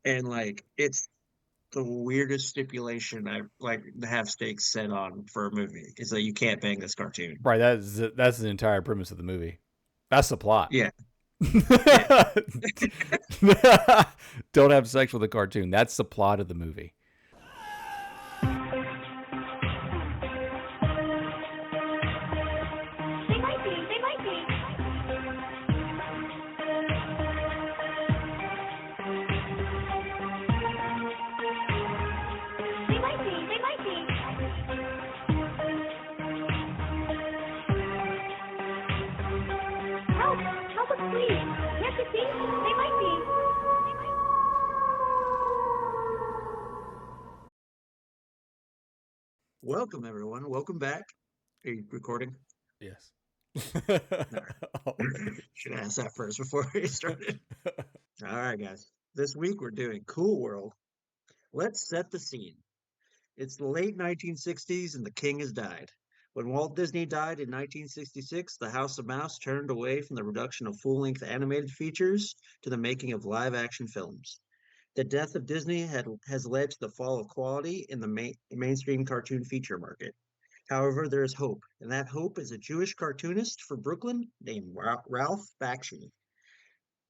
and like it's the weirdest stipulation I like to have stakes set on for a movie is that you can't bang this cartoon. Right. That's the entire premise of the movie. That's the plot. Yeah, yeah. Don't have sex with a cartoon. That's the plot of the movie. They might be. They might be. They might be. They might be. Help! Help us, please! Can't you see? They might be. Welcome everyone. Welcome back. Are you recording? Yes. No. Should ask that first before we started. All right, guys. This week we're doing Cool World. Let's set the scene. It's the late 1960s and the king has died. When Walt Disney died in 1966, the House of Mouse turned away from the production of full-length animated features to the making of live-action films. The death of Disney has led to the fall of quality in the mainstream cartoon feature market. However, there is hope, and that hope is a Jewish cartoonist from Brooklyn named Ralph Bakshi.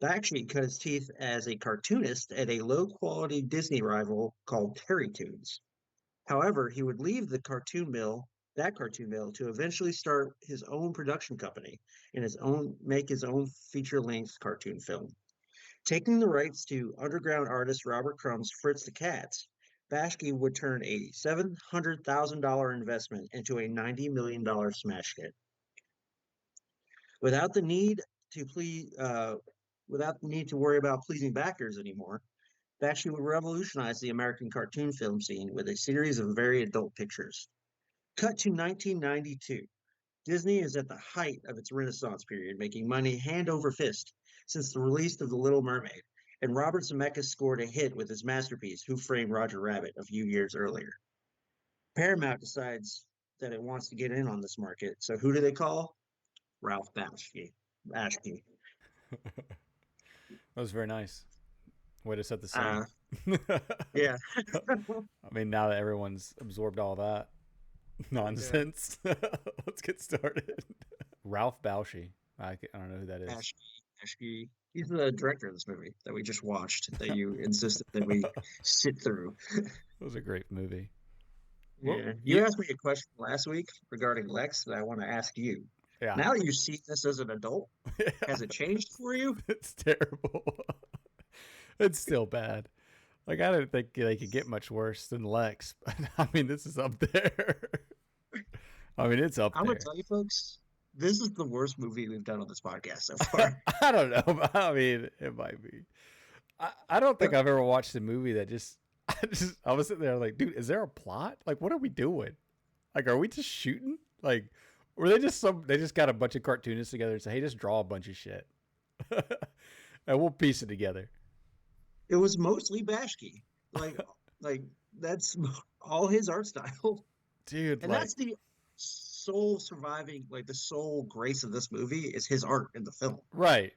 Bakshi cut his teeth as a cartoonist at a low-quality Disney rival called Terrytoons. However, he would leave that cartoon mill, to eventually start his own production company and make his own feature-length cartoon film. Taking the rights to underground artist Robert Crumb's Fritz the Cat, Bashki would turn a $700,000 investment into a $90 million smash hit. Without the need to please, without the need to worry about pleasing backers anymore, Bakshi would revolutionize the American cartoon film scene with a series of very adult pictures. Cut to 1992. Disney is at the height of its Renaissance period, making money hand over fist since the release of The Little Mermaid, and Robert Zemeckis scored a hit with his masterpiece, Who Framed Roger Rabbit, a few years earlier. Paramount decides that it wants to get in on this market, so who do they call? Ralph Bakshi. Bakshi. That was very nice. Way to set the scene. Uh, yeah. I mean, now that everyone's absorbed all that Yeah. nonsense, let's get started. Ralph Bakshi. I don't know who that is. Bakshi. He's the director of this movie that we just watched, that you insisted that we sit through. It was a great movie. What Yeah. You you? asked me a question last week regarding Lex that I want to ask you. Yeah, Now that you see this as an adult, yeah. has it changed for you? It's terrible. It's still bad. Like I don't think they could get much worse than Lex. But I mean, this is up there. I mean, it's up I'm gonna there. tell you folks, this is the worst movie we've done on this podcast so far. I don't know. But I mean, it might be. I don't think I've ever watched a movie that just I was sitting there like, dude, is there a plot? Like, what are we doing? Like, are we just shooting? Like, were they just they just got a bunch of cartoonists together and say, hey, just draw a bunch of shit, and we'll piece it together. It was mostly Bashki. Like like that's all his art style. Dude, And like, that's the sole surviving, like the sole grace of this movie is his art in the film. right?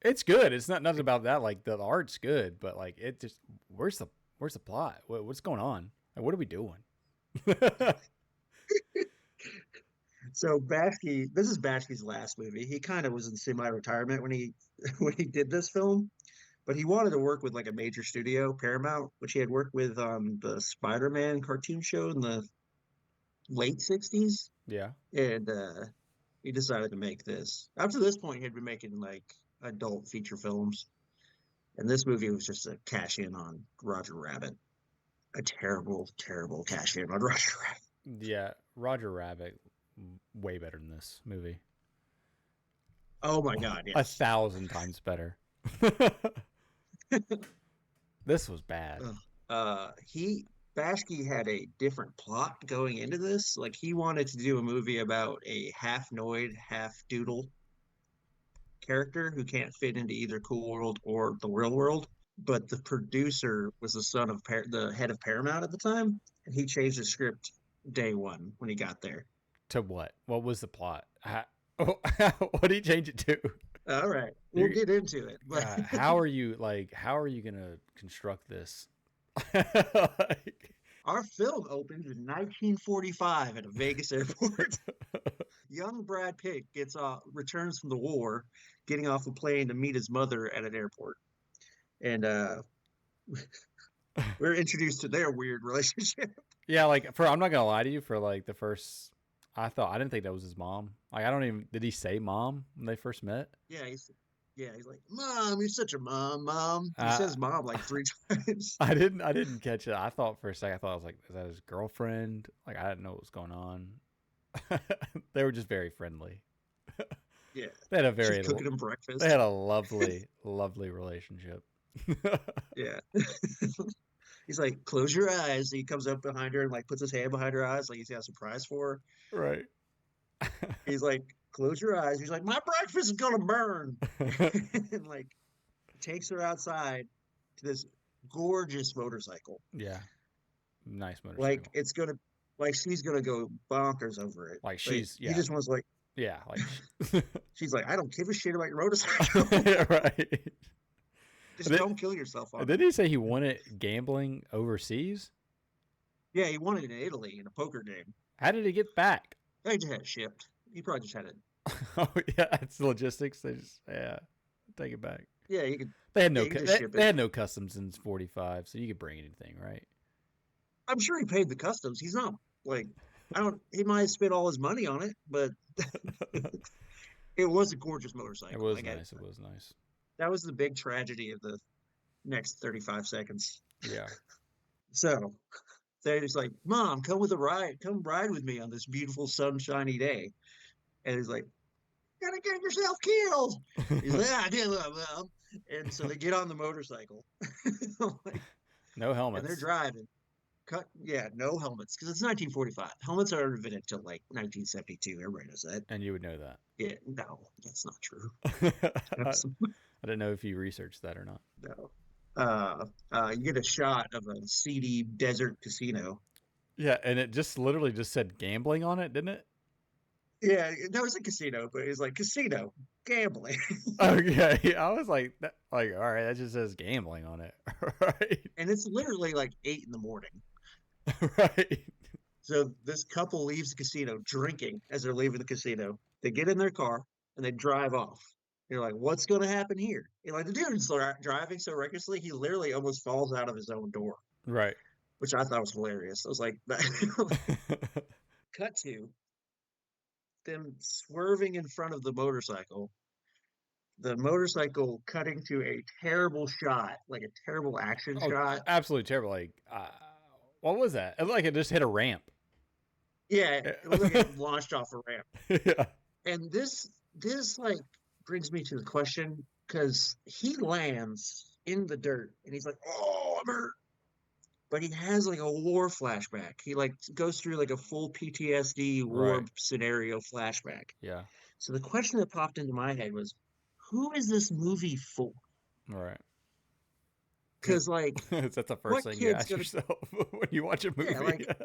It's good. It's not nothing about that. Like, the art's good, but like, it just where's the plot? What's going on? Like, what are we doing? So Bashki, this is Bashki's last movie. He kind of was in semi-retirement when he when he did this film, but he wanted to work with like a major studio, Paramount, which he had worked with on the Spider-Man cartoon show in the late 60s. Yeah. And he decided to make this. Up to this point, he had been making like adult feature films, and this movie was just a cash in on Roger Rabbit. A terrible, terrible cash in on Roger Rabbit. Yeah, Roger Rabbit, way better than this movie. Oh my God, A yes. thousand times better. This was bad. Ugh. He Bashki had a different plot going into this. Like he wanted to do a movie about a half Noid, half Doodle character who can't fit into either Cool World or the real world. But the producer was the son of the head of Paramount at the time, and he changed the script day one when he got there. To what? What was the plot? What did he change it to? All right, we'll You're, get into it. But how are you like? How are you gonna construct this? Like, our film opens in 1945 at a Vegas airport. Young Brad Pitt returns from the war, getting off a plane to meet his mother at an airport, and we're introduced to their weird relationship. yeah, like for I'm not gonna lie to you. For like the first, I didn't think that was his mom. Like I don't even did he say mom when they first met? Yeah, he's like, "Mom, you're such a mom." He Uh, says "mom" like three times. I didn't catch it. I thought for a second, I thought I was like, is that his girlfriend? Like I didn't know what was going on. They were just very friendly. Yeah, They had a she's very cooking him they breakfast. had a lovely, lovely relationship. Yeah, he's like, "Close your eyes." He comes up behind her and like puts his hand behind her eyes, like he's got a surprise for her. Right. He's like, "Close your eyes." He's like, "My breakfast is gonna burn," and like takes her outside to this gorgeous motorcycle. Yeah. Nice Like motorcycle. it's gonna, like she's gonna go bonkers over it. Like Like she's he yeah. just wants like, Yeah, like she's like, "I don't give a shit about your motorcycle. right. Just don't kill yourself on Did it." he say he won it gambling overseas? Yeah, he won it in Italy in a poker game. How did he get back? They just had it shipped. He probably just had it. Oh yeah, it's logistics. They just yeah, take it back. Yeah, you could. They had Yeah, no you could just ship they it. had no customs in '45, so you could bring anything, right? I'm sure he paid the customs. He's not like, I don't. He might have spent all his money on it, but it was a gorgeous It motorcycle. was Like nice. It was nice. that was the big tragedy of the next 35 seconds. Yeah. So they're just like, "Mom, come with a ride. Come ride with me on this beautiful sunshiny day." And he's like, "Gotta get yourself killed." He's like, "I did, Mom." And so they get on the motorcycle, like, No and they're helmets. driving. Yeah, no helmets because it's 1945. Helmets are invented till like 1972. Everybody knows that. And you would know that. Yeah, no, that's not true. I That's, didn't know if you researched that or not. no. You get a shot of a seedy desert casino. Yeah, and it just literally just said gambling on it, didn't it? Yeah, no, it's a casino, but it's like casino gambling, Okay, I was like, like, all right, that just says gambling on it, right? and it's literally like 8 in the morning. Right. So this couple leaves the casino drinking as they're leaving the casino. They get in their car and they drive off. You're like, what's going to happen here? And like the dude's driving so recklessly, he literally almost falls out of his own door, Right. which I thought was hilarious. I was like, cut to them swerving in front of the motorcycle cutting to a terrible shot, like a terrible action Oh, shot. absolutely terrible. Like, what was that? It looked like it just hit a ramp. Yeah, it looked like it launched off a ramp. Yeah. And this like brings me to the question because he lands in the dirt and he's like, "Oh, I'm hurt." But he has like a war flashback. He like goes through like a full PTSD war Right. scenario flashback. Yeah. So the question that popped into my head was, who is this movie for? Right. Because like, Is that the first what thing you kid's ask gonna? yourself when you watch a Yeah, movie? like,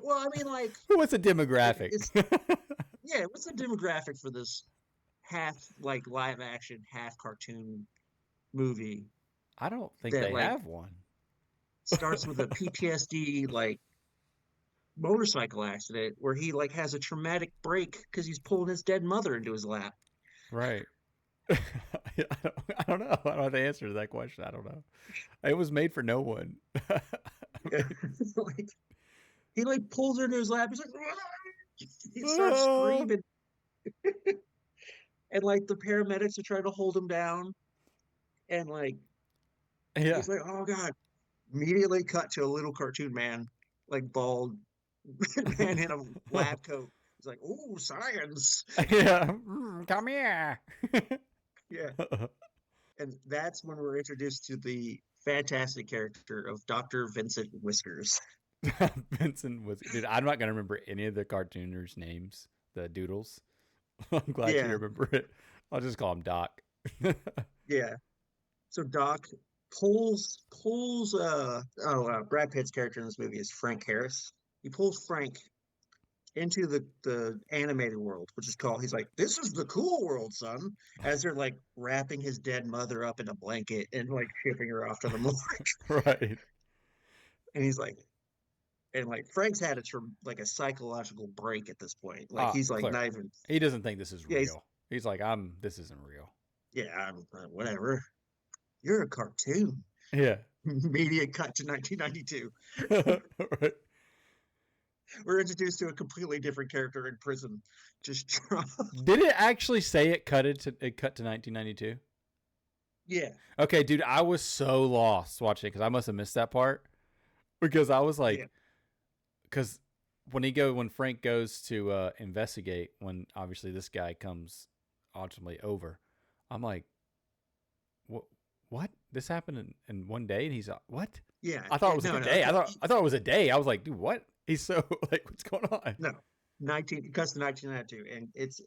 well, I mean, like, What's the demographic? it's yeah. What's the demographic for this half like live action, half cartoon movie I don't think that they like have one. starts with a PTSD like motorcycle accident where he like has a traumatic break because he's pulling his dead mother into his lap. Right. I don't know. I don't have the answer to that question. I don't know. It was made for no one. Like he like pulls her into his lap. He's like, he starts screaming, and like the paramedics are trying to hold him down, and like Yeah. he's like, "Oh God!" Immediately cut to a little cartoon man, like bald man in a lab coat. He's like, "Oh, science!" Yeah. Come here. Yeah, and that's when we're introduced to the fantastic character of Dr. Vincent Whiskers. Vincent was, dude. I'm not gonna remember any of the cartooners' names, the doodles. I'm glad you Yeah, remember it. I'll just call him Doc. yeah. So Doc pulls Brad Pitt's character in this movie is Frank Harris. He pulls Frank into the animated world, which is called. He's like, "This is the cool world, son." As they're like wrapping his dead mother up in a blanket and like shipping her off to the morgue, Right. and he's like, and like Frank's had it from like a psychological break at this point. Like Ah, he's like not clearly. even. He doesn't think this is Yeah, real. He's like, this isn't real. yeah, whatever. You're a cartoon. Yeah. Media cut to 1992. Right. We're introduced to a completely different character in prison. Just Did it actually say it cut to 1992? yeah, Okay, dude, I was so lost watching it because I must have missed that part. Because I was yeah, like, because when Frank goes to investigate, when obviously this guy comes ultimately over, I'm like, what? This happened in one day, and he's like, what? yeah. I thought it was No, like a no, day. I thought it was a day. I was like, dude, what? He's so like, what's going on? no. 19 it cuts to 1992, and it's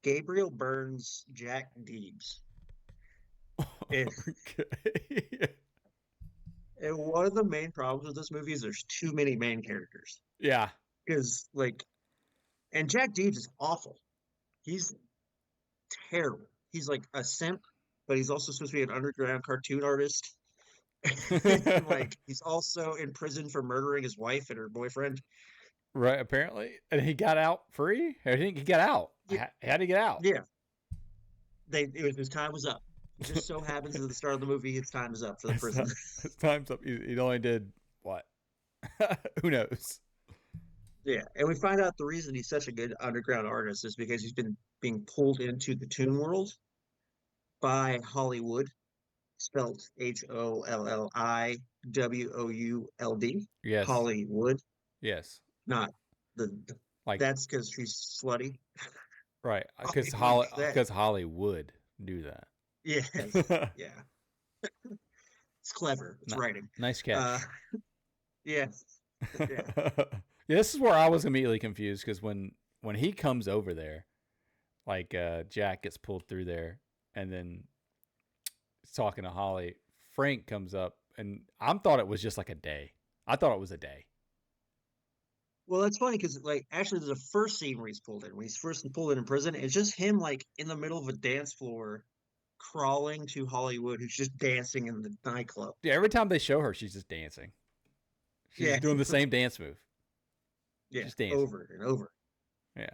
Gabriel Burns, Jack Deebs. And, Okay. and one of the main problems with this movie is there's too many main characters. Yeah. Because like, and Jack Deebs is awful. He's terrible. He's like a simp, but he's also supposed to be an underground cartoon artist. And like he's also in prison for murdering his wife and her boyfriend. Right, apparently. And he got out free? I think he got out. Yeah, How did he get out? yeah. His time was up. It just so happens at the start of the movie his time is up for the prison. His time's up. He only did what? Who knows? Yeah, and we find out the reason he's such a good underground artist is because he's been being pulled into the toon world by Hollywood, spelled HOLLIWOULD. Yes. Hollywood, Yes. not the Like, that's because she's slutty. right. Hollywood that. Because Hollywood do that. Yes, yeah. It's clever. It's writing. Nice Uh, catch. yes, yeah. Yeah, this is where I was immediately confused because when he comes over there, like Jack gets pulled through there, and then he's talking to Holly. Frank comes up, and I thought it was just like a day. I thought it was a day. Well, that's funny because like actually there's a first scene where he's pulled in. When he's first pulled in prison, it's just him like in the middle of a dance floor, crawling to Hollywood, who's just dancing in the nightclub. Yeah, every time they show her, she's just dancing. She's Yeah, just doing the same dance move. yeah, Just dancing. over and over. Yeah.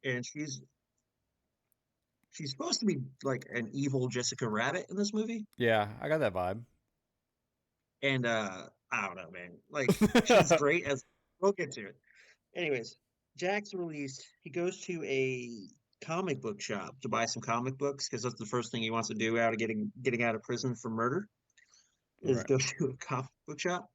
And she's supposed to be like an evil Jessica Rabbit in this movie. Yeah, I got that vibe. And I don't know, man. Like she's great as we'll get to it. Anyways, Jack's released. He goes to a comic book shop to buy some comic books because that's the first thing he wants to do out of getting out of prison for murder is Right. go to a comic book shop.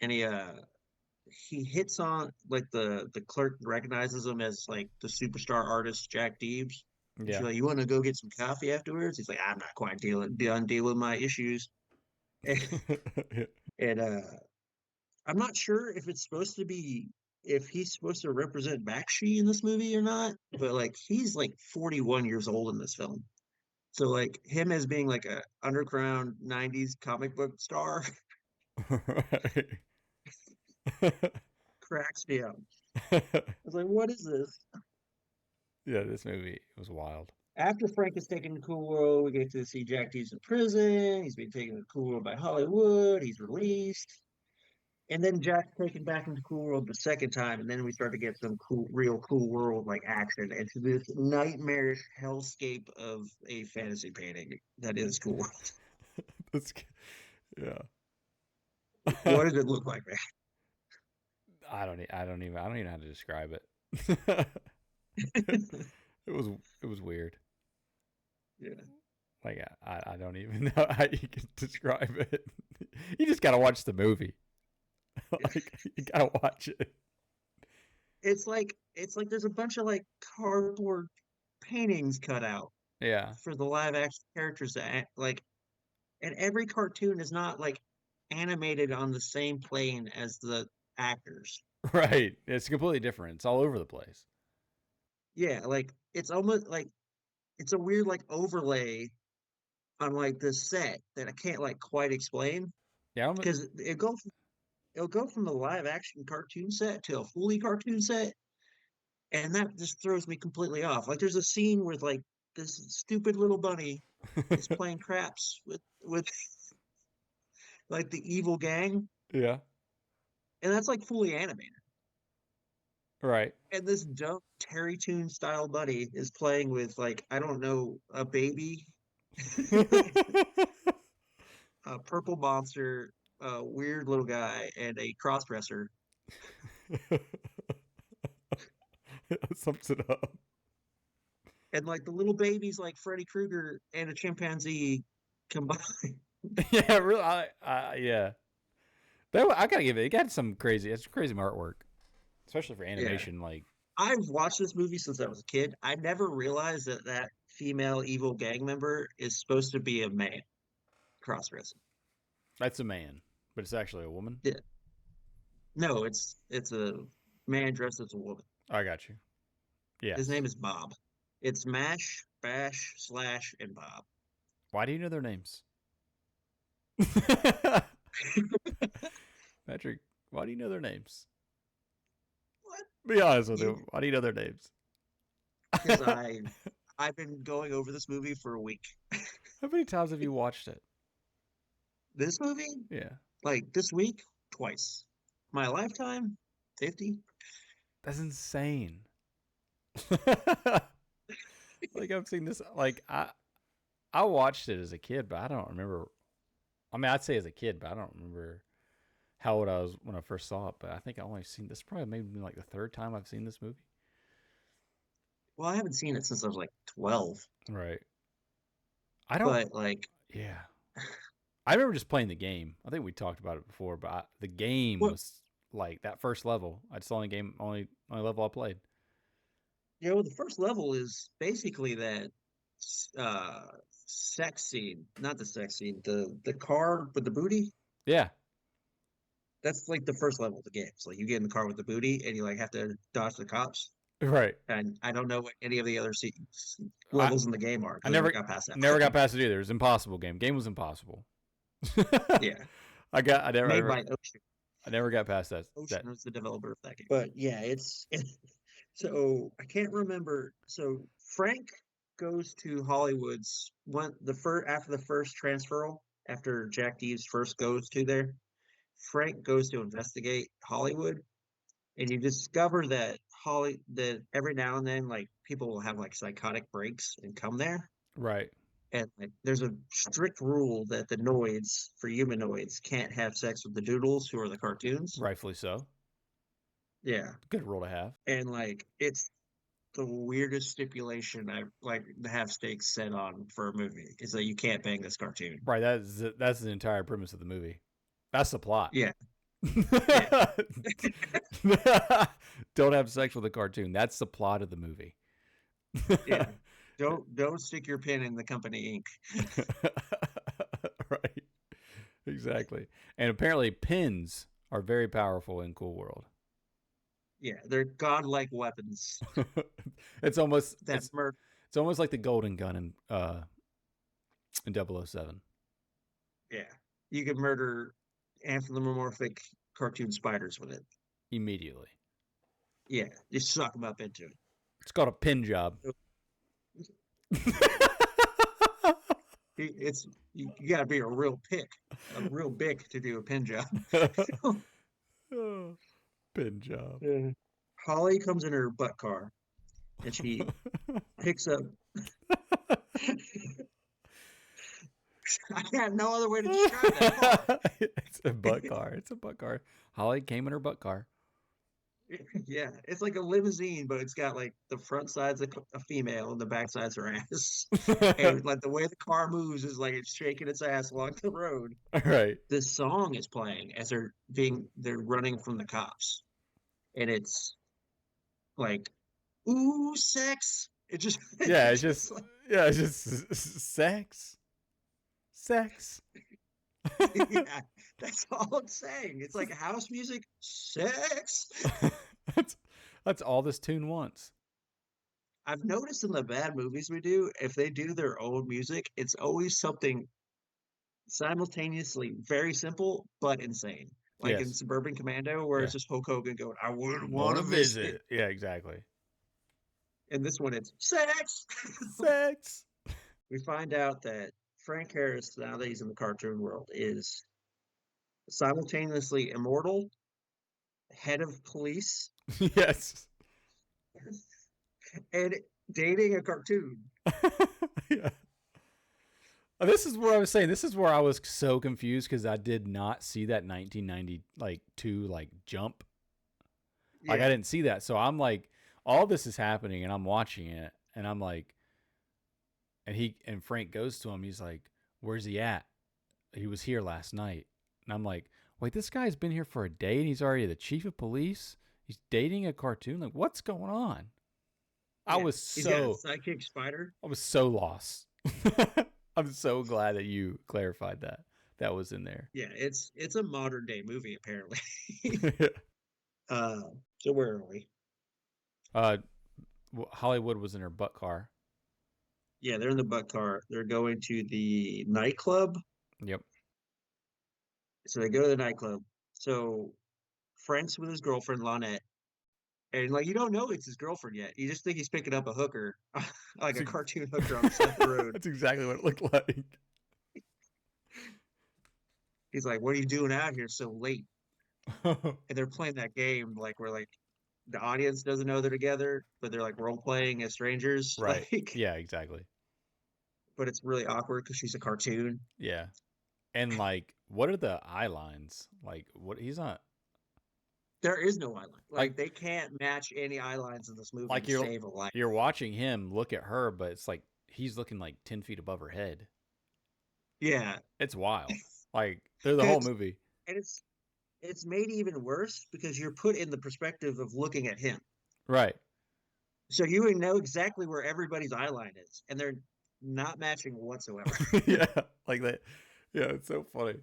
And he hits on like the clerk recognizes him as like the superstar artist Jack Deebs. She's Yeah. like, "You want to go get some coffee afterwards?" He's like, "I'm not quite done dealing with my issues." And I'm not sure if it's supposed to be if he's supposed to represent Bakshi in this movie or not, but like he's like 41 years old in this film. So like him as being like a underground 90s comic book star Right. cracks me up. I was like, what is this? Yeah, this movie was wild. After Frank is taken to Cool World, we get to see Jack Deeves in prison. He's been taken to Cool World by Hollywood. He's released. And then Jack's taken back into Cool World the second time, and then we start to get some real Cool World like action into this nightmarish hellscape of a fantasy painting that is Cool World. That's, yeah. What does it look like, man? I don't even know how to describe it. It was weird. Yeah. Like I don't even know how you can describe it. You just gotta watch the movie. Like you gotta watch it. It's like there's a bunch of like cardboard paintings cut out Yeah. for the live action characters that like, and every cartoon is not like animated on the same plane as the actors. Right. It's completely different. It's all over the place. Yeah, like it's almost like it's a weird like overlay on like this set that I can't like quite explain Yeah. because it'll go from the live action cartoon set to a fully cartoon set, and that just throws me completely off. Like there's a scene where like this stupid little bunny is playing craps with like the evil gang, Yeah. and that's like fully animated. Right. And this dumb Terry Toon style bunny is playing with like I don't know a baby, a purple monster, a weird little guy, and a crossdresser. That sums it up. And like the little baby's like Freddy Krueger and a chimpanzee combined. Yeah, really. Yeah. I gotta give it. It got some crazy. It's crazy artwork, especially for Yeah. animation. Like, I've watched this movie since I was a kid. I never realized that that female evil gang member is supposed to be a man cross-dressing. that's a man, but it's actually a woman. Yeah. No, it's a man dressed as a woman. I got you. Yeah. His name is Bob. It's Mash, Bash, Slash, and Bob. Why do you know their names? Patrick, why do you know their names? What? Be honest with you. Why do you know their names? Because I've been going over this movie for a week. How many times have you watched it? This movie, Yeah. like this week, twice. My lifetime, 50. That's insane. Like I've seen this like I watched it as a kid, but I don't remember. I mean, I'd say as a kid, but I don't remember how old I was when I first saw it. But I think I only seen this probably maybe like the third time I've seen this movie. Well, I haven't seen it since I was like 12. Right. I don't. But like, Yeah. I remember just playing the game. I think we talked about it before, but the game what was like that first level. I just only game only level I played. the first level is basically that uh sex scene, not the sex scene, the car with the booty. Yeah. That's like the first level of the game. So like you get in the car with the booty and you like have to dodge the cops. Right. And I don't know what any of the other I, levels in the game are I because I never never got past that. never got past it either. It was impossible game. Game was impossible. Yeah, I made never by Ocean. I never got past that. Ocean was the developer of that game. But yeah, it's so I can't remember. So Frank goes to Hollywood's after the first transferal, after Jack Deeves first goes to there. Frank goes to investigate Hollywood, and you discover that that every now and then, like people will have like psychotic breaks and come there, Right. and like there's a strict rule that the noids for humanoids can't have sex with the doodles who are the cartoons. Rightfully so. Yeah, Good rule to have. and like it's the weirdest stipulation I like to have stakes set on for a movie is that you can't bang this cartoon. Right. That's the entire premise of the movie. That's the plot. Yeah, yeah, Don't have sex with a cartoon. That's the plot of the movie. yeah. Don't stick your pin in the company ink. Right. Exactly. And apparently pins are very powerful in Cool World. Yeah, they're godlike weapons It's almost that murder. it's almost like the golden gun in 007. Yeah, you can murder anthropomorphic cartoon spiders with it. Immediately. Yeah, you suck them up into it. It's called a pin job. It's you got to be a real bick to do a pin job. Pin job. Holly comes in her butt car, and she picks up. I have no other way to describe that car. It's a butt car. It's a butt car. Holly came in her butt car. Yeah, it's like a limousine, but it's got like the front side's a female and the back side's her ass. And like the way the car moves is like it's shaking its ass along the road. Right. This song is playing as they're running from the cops. And it's like, ooh, sex. It just Yeah, it's just like, it's just sex. Sex. yeah, that's all it's saying. It's like house music, sex. That's all this tune wants. I've noticed in the bad movies we do, if they do their own music, it's always something simultaneously very simple but insane. like Yes. in Suburban Commando, where it's Yeah. just Hulk Hogan going, "I wouldn't want Want to to visit." visit? Yeah, exactly. And this one, it's sex. Sex. We find out that Frank Harris, now that he's in the cartoon world, is simultaneously immortal, head of police, Yes. and dating a cartoon. Yeah. This is what I was saying. This is where I was so confused because I did not see that 1992 like jump. Like I Yeah, didn't see that. So I'm like, all this is happening and I'm watching it and I'm like, and Frank goes to him. He's like, "Where's he at? He was here last night." And I'm like, "Wait, this guy's been here for a day and he's already the chief of police. He's dating a cartoon. Like, what's going on?" I yeah. was He's got a sidekick spider. so lost. I'm so glad that you clarified that. That was in there. Yeah, it's a modern day movie apparently. uh, so where are we? uh, Hollywood was in her butt car. Yeah, they're in the butt car. They're going to the nightclub. Yep. So they go to the nightclub. So Frank's with his girlfriend Lonette, and like you don't know it's his girlfriend yet. You just think he's picking up a hooker, like a cartoon hooker on the side of the road. That's exactly what it looked like. He's like, "What are you doing out here so late?" And they're playing that game like where like the audience doesn't know they're together, but they're like role playing as strangers. Right. Like, Yeah, exactly. but it's really awkward because she's a cartoon. Yeah. And like, what are the eye lines? Like, what he's not There is no eye line. like Like they can't match any eye lines in this movie like to save a life. you're watching him look at her, but it's like he's looking like 10 feet above her head. Yeah, It's wild. Like through the whole it's movie. and it's made even worse because you're put in the perspective of looking at him. Right. So you would know exactly where everybody's eye line is, and they're not matching whatsoever. Yeah. Like that. Yeah, it's so funny.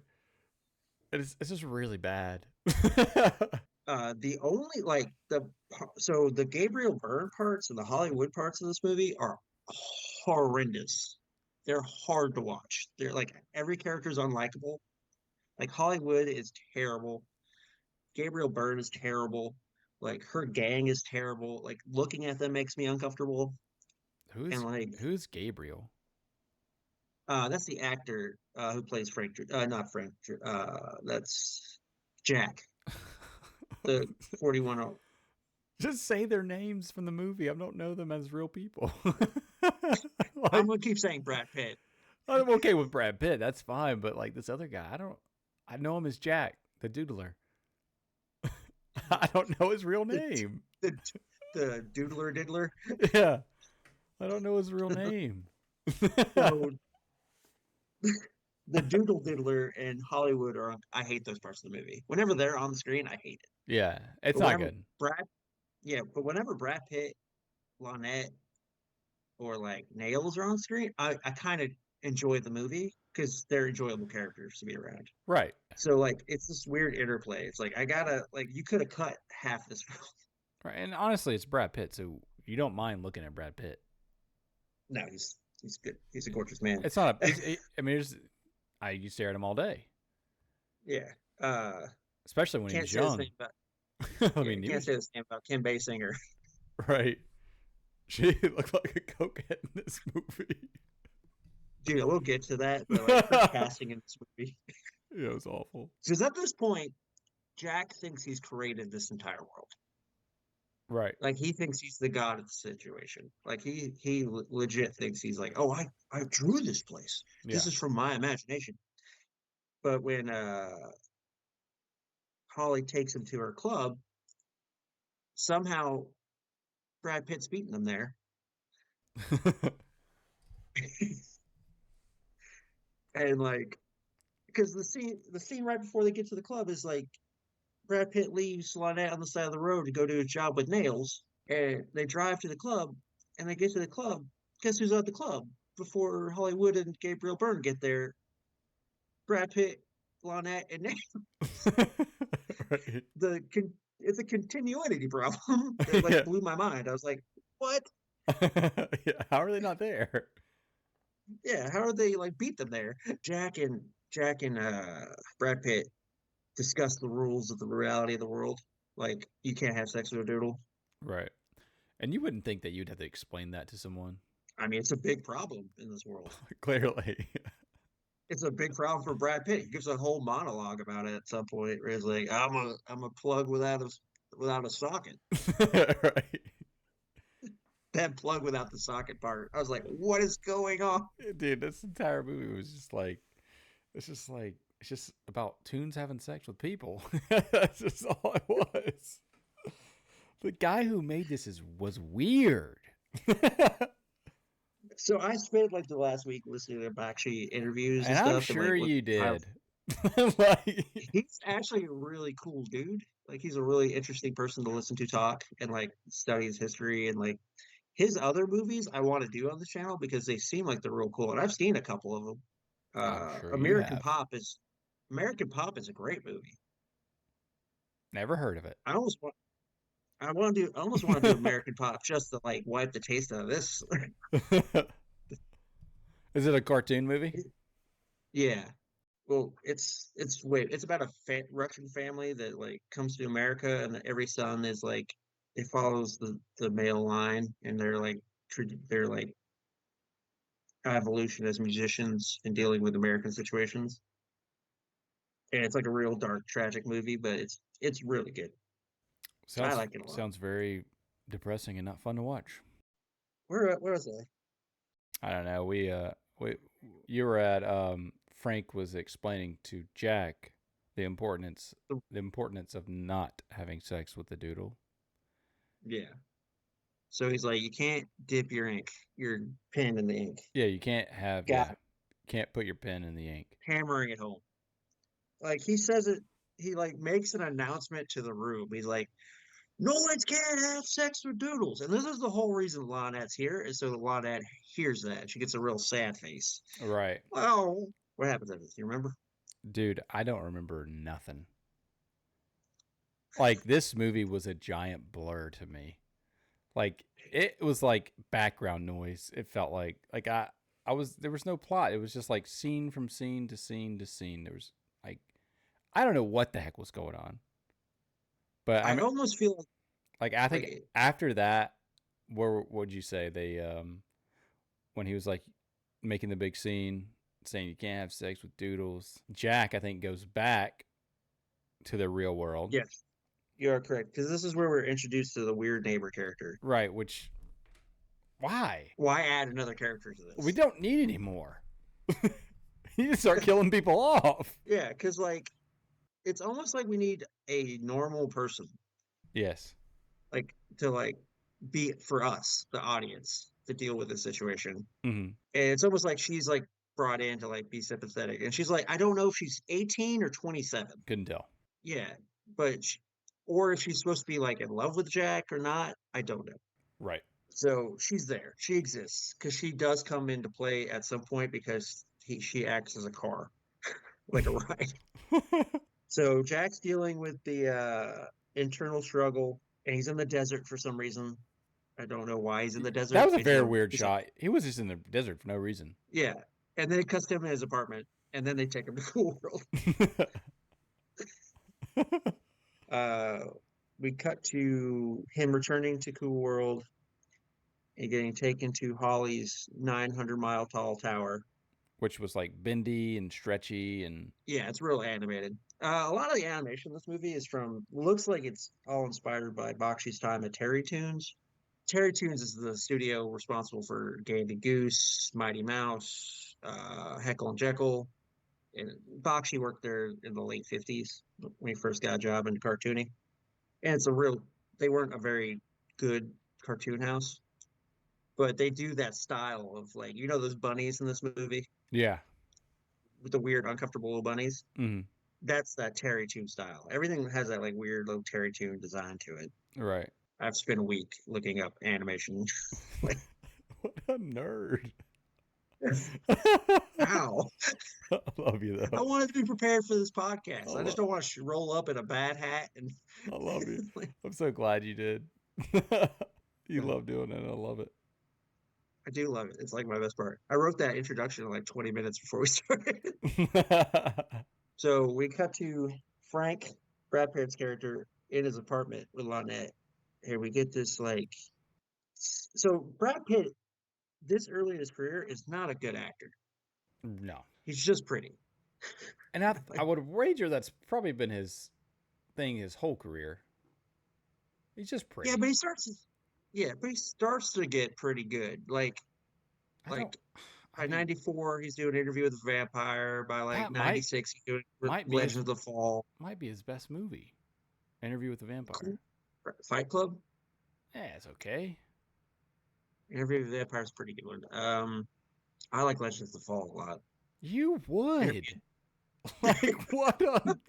It's just really bad. The only like so the Gabriel Byrne parts and the Hollywood parts of this movie are horrendous. They're hard to watch. They're like every character is unlikable. Like Hollywood is terrible. Gabriel Byrne is terrible. Like her gang is terrible. Like looking at them makes me uncomfortable. And like who's Gabriel? that's the actor who plays Frank. Not Frank. That's Jack, the 41. Just say their names from the movie. I don't know them as real people. I'm gonna keep saying Brad Pitt. I'm okay with Brad Pitt. That's fine. But like this other guy, I know him as Jack, the doodler. I don't know his real name. The doodler diddler. Yeah. I don't know his real name. So the doodle diddler and Hollywood are. I hate those parts of the movie. Whenever they're on the screen, I hate it. Yeah. It's But not whenever good. but whenever Brad Pitt, Lonette, or like Nails are on screen, I kind of enjoy the movie because they're enjoyable characters to be around. Right. So like it's this weird interplay. It's like I gotta like you could have cut half this film. Right. And honestly, it's Brad Pitt, so you don't mind looking at Brad Pitt. No, he's good. He's a gorgeous man. It's not I mean, you stare at him all day. Yeah. Especially when Can't he's say the young. same about, I yeah, mean, can't say the same about Kim Basinger. right. She looked like a cokehead in this movie. Dude, we'll get to that. But like her casting in this movie. Yeah, it was awful. Because at this point, Jack thinks he's created this entire world. Right. Like he thinks he's the god of the situation. Like he legit thinks he's like, oh, I drew this place. This Yeah. is from my imagination. But when Holly takes him to her club, somehow Brad Pitt's beating them there. And like because the scene right before they get to the club is like Brad Pitt leaves Lynette on the side of the road to go do a job with Nails, and they drive to the club, and they get to the club. Guess who's at the club before Hollywood and Gabriel Byrne get there? Brad Pitt, Lynette, and Nails. Right. It's a continuity problem that like Yeah. blew my mind. I was like, what? Yeah, how are they not there? Yeah, how are they like beat them there? Jack and Brad Pitt discuss the rules of the reality of the world. Like you can't have sex with a doodle. Right. And you wouldn't think that you'd have to explain that to someone. I mean, it's a big problem in this world. Clearly. It's a big problem for Brad Pitt. He gives a whole monologue about it at some point. Where he's like, I'm a plug without a socket. Right. That plug without the socket part. I was like, what is going on? Dude, this entire movie was just like, it's just about tunes having sex with people. That's just all it was. The guy who made this was weird. So I spent like the last week listening to Bakshi interviews and And I'm stuff. sure and, like, you did. Like, he's actually a really cool dude. Like he's a really interesting person to listen to talk and like study his history and like his other movies I want to do on the channel because they seem like they're real cool. And I've seen a couple of them. I'm sure you have. American Pop is a great movie. Never heard of it. I almost want to do American Pop just to like wipe the taste out of this. Is it a cartoon movie? Yeah. Well, it's about a Russian family that like comes to America, and every son is like it follows the male line, and they're like evolution as musicians and dealing with American situations. And it's like a real dark, tragic movie, but it's really good. I like it a lot. Sounds very depressing and not fun to watch. Where was I? I don't know. You were at Frank was explaining to Jack the importance of not having sex with the doodle. Yeah. So he's like, you can't dip your pen in the ink. Yeah, you can't have can't put your pen in the ink. Hammering it home. Like he says it, he like makes an announcement to the room. He's like, no one can have sex with doodles. And this is the whole reason Lonette's here, is so that Lonette hears that. She gets a real sad face. Right. Well, what happens after this? You remember? Dude, I don't remember nothing. Like this movie was a giant blur to me. Like it was like background noise. It felt like there was no plot. It was just like scene from scene to scene to scene. There was like I don't know what the heck was going on. But I almost feel like I think after that, what would you say they when he was like making the big scene saying you can't have sex with doodles, Jack I think goes back to the real world. Yes, you are correct, because this is where we're introduced to the weird neighbor character. Right, which why add another character to this? We don't need any more. You need to start killing people off. Yeah, because like it's almost like we need a normal person. Yes. Like to like be for us, the audience, to deal with the situation. Mm-hmm. And it's almost like she's like brought in to like be sympathetic. And she's like, I don't know if she's 18 or 27. Couldn't tell. Yeah. But or if she's supposed to be like in love with Jack or not, I don't know. Right. So she's there. She exists because she does come into play at some point because she acts as a car, like a ride. So Jack's dealing with the internal struggle, and he's in the desert for some reason. I don't know why he's in the desert. That was a very weird shot. He was just in the desert for no reason. Yeah. And then it cuts to him in his apartment, and then they take him to Cool World. We cut to him returning to Cool World and getting taken to Holly's 900-mile tall tower. Which was like bendy and stretchy and... Yeah, it's real animated. A lot of the animation in this movie looks like it's all inspired by Bakshi's time at Terry Toons. Terry Toons is the studio responsible for Candy Goose, Mighty Mouse, Heckle and Jekyll. And Bakshi worked there in the late 50s when he first got a job in cartooning. And they weren't a very good cartoon house, but they do that style of like, those bunnies in this movie? Yeah. With the weird, uncomfortable little bunnies? Mm-hmm. That's that Terry Toon style. Everything has that like weird little Terry Toon design to it. Right. I've spent a week looking up animation. What a nerd. Wow. I love you though. I wanted to be prepared for this podcast. I just don't want to roll up in a bad hat. And I love you. I'm so glad you did. You love doing it. I love it. I do love it. It's like my best part. I wrote that introduction in like 20 minutes before we started. So we cut to Frank, Brad Pitt's character, in his apartment with Lynette. Here we get this like. So Brad Pitt, this early in his career, is not a good actor. No. He's just pretty. And I would wager that's probably been his thing his whole career. He's just pretty. Yeah, but he starts. Yeah, but he starts to get pretty good. I Like don't. I by mean, '94, he's doing an Interview with a Vampire. By like that might '96, he's doing might be Legend his of the Fall. might be his best movie. Interview with the Vampire. Cool. Fight Club. Yeah, it's okay. Interview with the Vampire is a pretty good one. I like Legend of the Fall a lot. You would. Interview. Like what on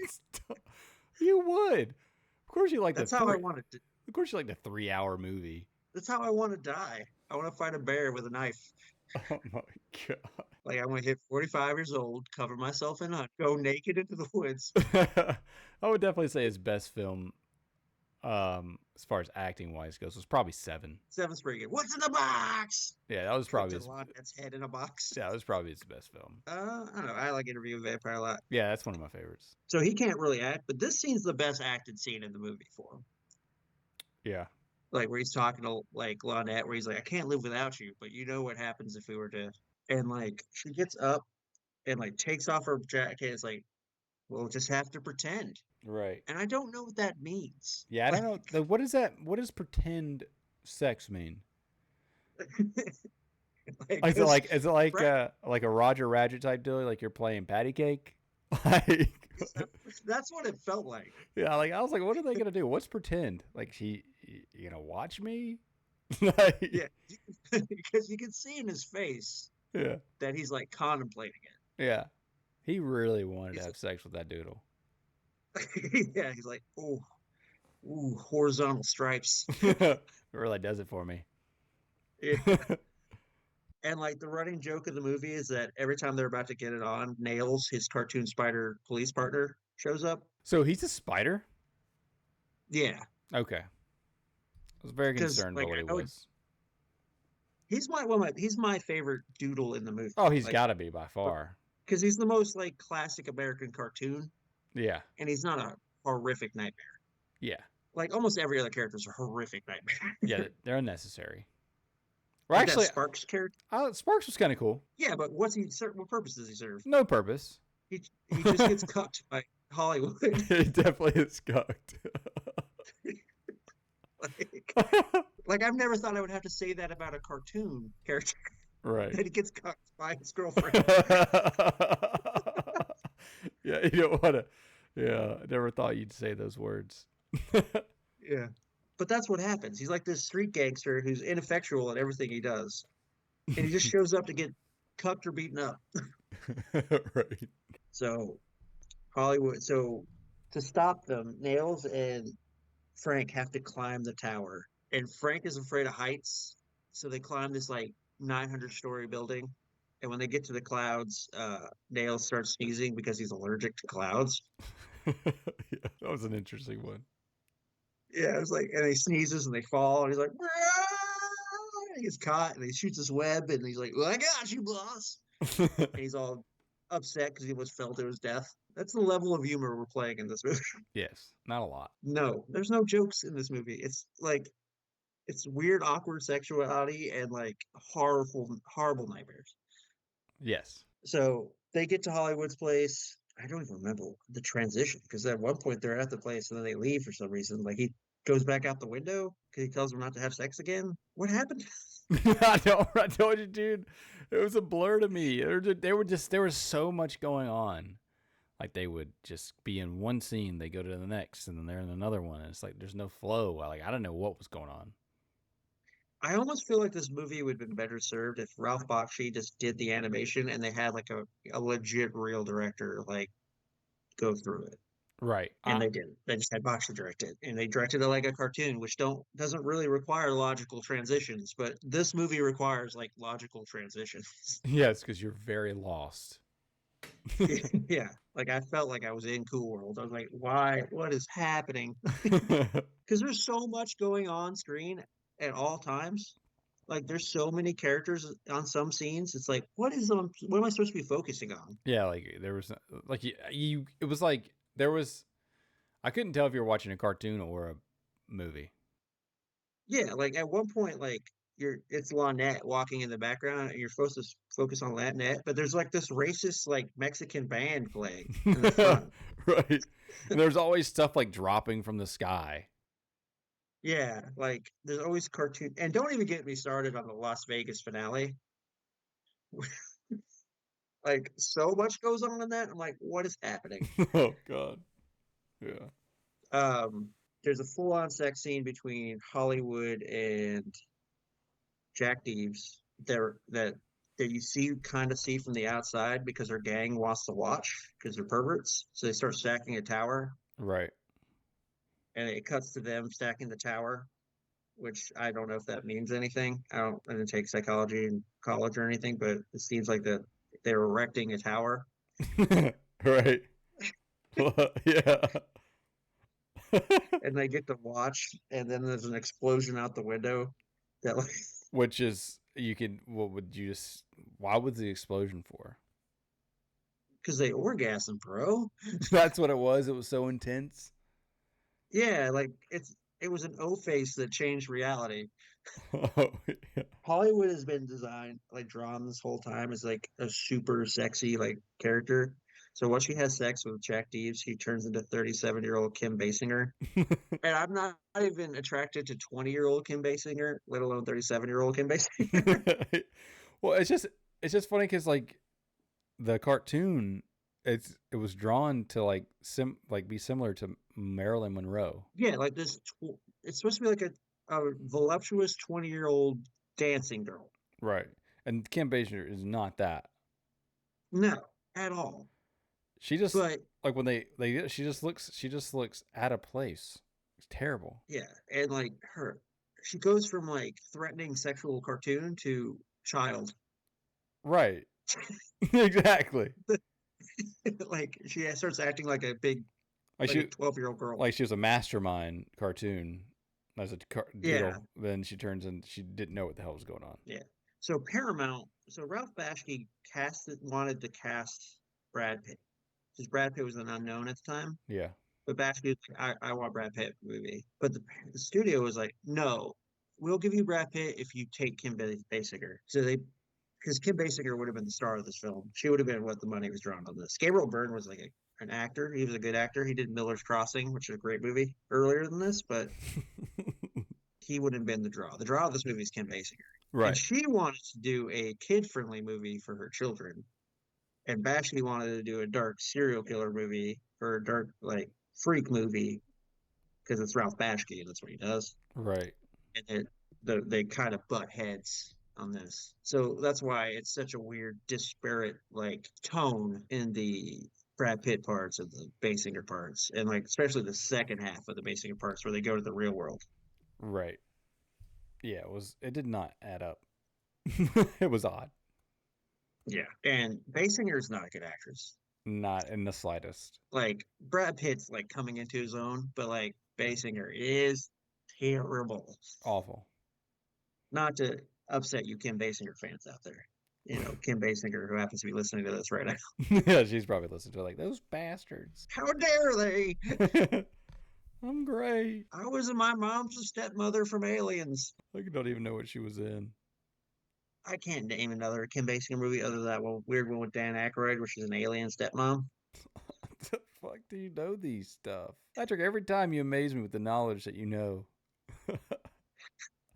you would. Of course you like That's the how I three, want to. of course you like the 3-hour movie. That's how I want to die. I want to fight a bear with a knife. Oh my god. Like I want to hit 45 years old, cover myself in a go naked into the woods. I would definitely say his best film, as far as acting wise goes, was probably Seven. Seven's pretty good. What's in the box? Yeah, that was probably his, That's head in a box. yeah, that was probably his best film. I don't know. I like Interview with a Vampire a lot. Yeah, that's one of my favorites. So he can't really act, but this scene's the best acted scene in the movie for him. Yeah. Like where he's talking to like Lynette, where he's like, "I can't live without you," but you know what happens if we were to. And like she gets up and like takes off her jacket. It's like, we'll just have to pretend. Right. And I don't know what that means. Yeah, I don't know. What is that? What does pretend sex mean? Is it like a Roger Rabbit type deal? Like you're playing patty cake? Like that's what it felt like. yeah, like I was like, what are they gonna do? What's pretend? Like you gonna watch me? Like, Yeah, because you can see in his face yeah, that he's like contemplating yeah. He really wanted to He's have sex with that doodle. it. Yeah, he's like, oh, ooh, horizontal stripes. It really does it for me. Yeah. And like the running joke of the movie is that every time they're about to get it on, Nails, his cartoon spider police partner, shows up. So he's a spider? Yeah, Okay. I was very 'Cause, concerned like, about what I he know was. he's my favorite doodle in the movie. Oh, he's Like, got to be by far. because he's the most like classic American cartoon, Yeah. and he's not a horrific nightmare. Yeah. Like almost every other character is a horrific nightmare. Yeah, they're unnecessary. Well, Like that actually, Sparks character. Sparks was kind of cool. Yeah, but what's he? What purpose does he serve? No purpose. He just gets cucked by Hollywood. He definitely is cucked. Like I've never thought I would have to say that about a cartoon character Right. that he gets cucked by his girlfriend. Yeah, you don't want to. Yeah, I never thought you'd say those words. Yeah, but that's what happens. He's like this street gangster who's ineffectual at everything he does, and he just shows up to get cucked or beaten up. Right. So Hollywood. So to stop them, Nails and Frank have to climb the tower, and Frank is afraid of heights, so they climb this like 900-story building. And when they get to the clouds, Nails starts sneezing because he's allergic to clouds. Yeah, that was an interesting one. Yeah, it's like, and he sneezes and they fall, and he's like, and he gets caught, and he shoots his web, and he's like, "Well, I got you, boss." And he's all upset because he almost fell to his death. That's the level of humor we're playing in this movie. Yes, not a lot. No, there's no jokes in this movie. It's like it's weird, awkward sexuality and like horrible nightmares. Yes. So they get to Hollywood's place. I don't even remember the transition because at one point they're at the place and then they leave for some reason. Like he goes back out the window because he tells them not to have sex again. What happened? I told you, dude. It was a blur to me. There was so much going on. Like they would just be in one scene, they go to the next, and then they're in another one. And it's like there's no flow. Like I don't know what was going on. I almost feel like this movie would have been better served if Ralph Bakshi just did the animation and they had like a legit real director like go through it. Right. And they didn't. They just had Bakshi direct it. And they directed it like a cartoon, which doesn't really require logical transitions, but this movie requires like logical transitions. Yes, because you're very lost. Yeah. Like I felt like I was in Cool World. I was like, why? What is happening? Because there's so much going on screen at all times. Like there's so many characters on some scenes. It's like, what am I supposed to be focusing on? Yeah, like there was like you it was like there was I couldn't tell if you were watching a cartoon or a movie. Yeah, like at one point, like it's Lynette walking in the background, and you're supposed to focus on Lynette, but there's like this racist like Mexican band playing in the front. Right. And there's always stuff like dropping from the sky. Yeah, like there's always cartoon, and don't even get me started on the Las Vegas finale. Like so much goes on in that. I'm like, what is happening? Oh God. Yeah. Um, there's a full-on sex scene between Hollywood and Jack Deeves that you see kind of see from the outside because their gang wants to watch because they're perverts. So they start stacking a tower, Right. and it cuts to them stacking the tower, which I don't know if that means anything. I didn't take psychology in college or anything, but it seems like that they're erecting a tower Right. Yeah. and they get to watch, and then there's an explosion out the window that like Which is you can what would you just why was the explosion for? because they orgasm, bro. That's what it was. It was so intense. Yeah, like it was an O face that changed reality. Oh, yeah. Hollywood has been designed, like drawn this whole time as like a super sexy like character. So once she has sex with Jack Deeves, he turns into 37-year-old Kim Basinger. And I'm not even attracted to 20-year-old Kim Basinger, let alone 37-year-old Kim Basinger. Well, it's just funny because like the cartoon, it was drawn to like be similar to Marilyn Monroe. Yeah, like it's supposed to be like a voluptuous 20-year-old dancing girl. Right. And Kim Basinger is not that. No, at all. She just But like when she just looks out of place. It's terrible. yeah, and like she goes from like threatening sexual cartoon to child. Right. Exactly. Like she starts acting like a big, Like like a she 12-year-old girl. like she was a mastermind cartoon as a Yeah, girl. Then she turns and she didn't know what the hell was going on. yeah. So Paramount, so Ralph Bakshi wanted to cast Brad Pitt because Brad Pitt was an unknown at the time. Yeah. But Bakshi was like, I want Brad Pitt movie. But the studio was like, no, we'll give you Brad Pitt if you take Kim Basinger. So they because Kim Basinger would have been the star of this film. She would have been what the money was drawn on this. Gabriel Byrne was like an actor. He was a good actor. He did Miller's Crossing, which is a great movie earlier than this, but he wouldn't have been the draw. The draw of this movie is Kim Basinger. And Right. she wanted to do a kid-friendly movie for her children. And Bashley wanted to do a dark serial killer movie or a dark like freak movie because it's Ralph Bakshi and that's what he does. Right. And they kind of butt heads on this. So that's why it's such a weird, disparate like tone in the Brad Pitt parts and the Basinger parts, and like especially the second half of the Basinger parts where they go to the real world. Right. Yeah, it did not add up. It was odd. Yeah, and Basinger's not a good actress. Not in the slightest. Like Brad Pitt's like coming into his own, but like Basinger is terrible. Awful. Not to upset you Kim Basinger fans out there. You know, Kim Basinger, who happens to be listening to this right now. Yeah, she's probably listening to it like those bastards. How dare they? I'm great. I was my mom's stepmother from Aliens. I don't even know what she was in. I can't name another Kim Basinger movie other than that one weird one with Dan Aykroyd, where she's an alien stepmom. What the fuck do you know these stuff? Patrick, every time you amaze me with the knowledge that you know.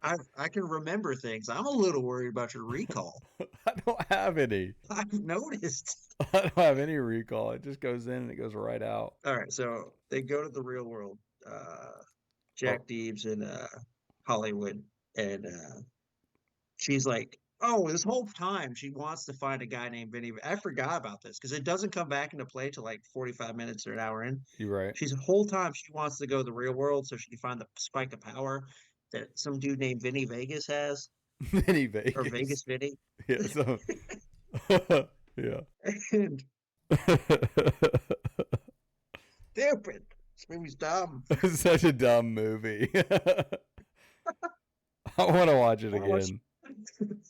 I can remember things. I'm a little worried about your recall. I don't have any. I've noticed. I don't have any recall. It just goes in and it goes right out. All right, so they go to the real world. Oh, Jack Deeves in Hollywood, and she's like, "Oh, this whole time she wants to find a guy named Vinny." I forgot about this because it doesn't come back into play till like 45 minutes or an hour in. you're right. She's the whole time she wants to go to the real world so she can find the spike of power that some dude named Vinny Vegas has, Vinny Vegas. or Vegas Vinny. Yeah. So, yeah. And stupid. This movie's dumb. It's such a dumb movie. I want to watch it again.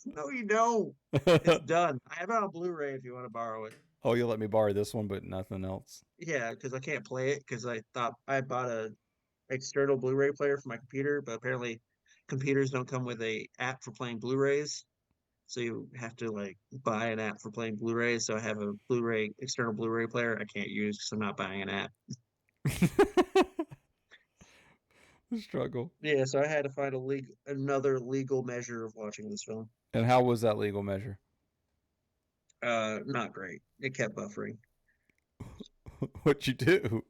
No, you don't. It's done. I have it on Blu-ray if you want to borrow it. Oh, you'll let me borrow this one, but nothing else. Yeah, because I can't play it because I thought I bought a external Blu-ray player for my computer, but apparently computers don't come with a app for playing Blu-rays. So you have to like buy an app for playing Blu-rays. So I have a Blu-ray external Blu-ray player I can't use because I'm not buying an app. The struggle. Yeah, so I had to find another legal measure of watching this film. And how was that legal measure? Not great. It kept buffering. What'd you do?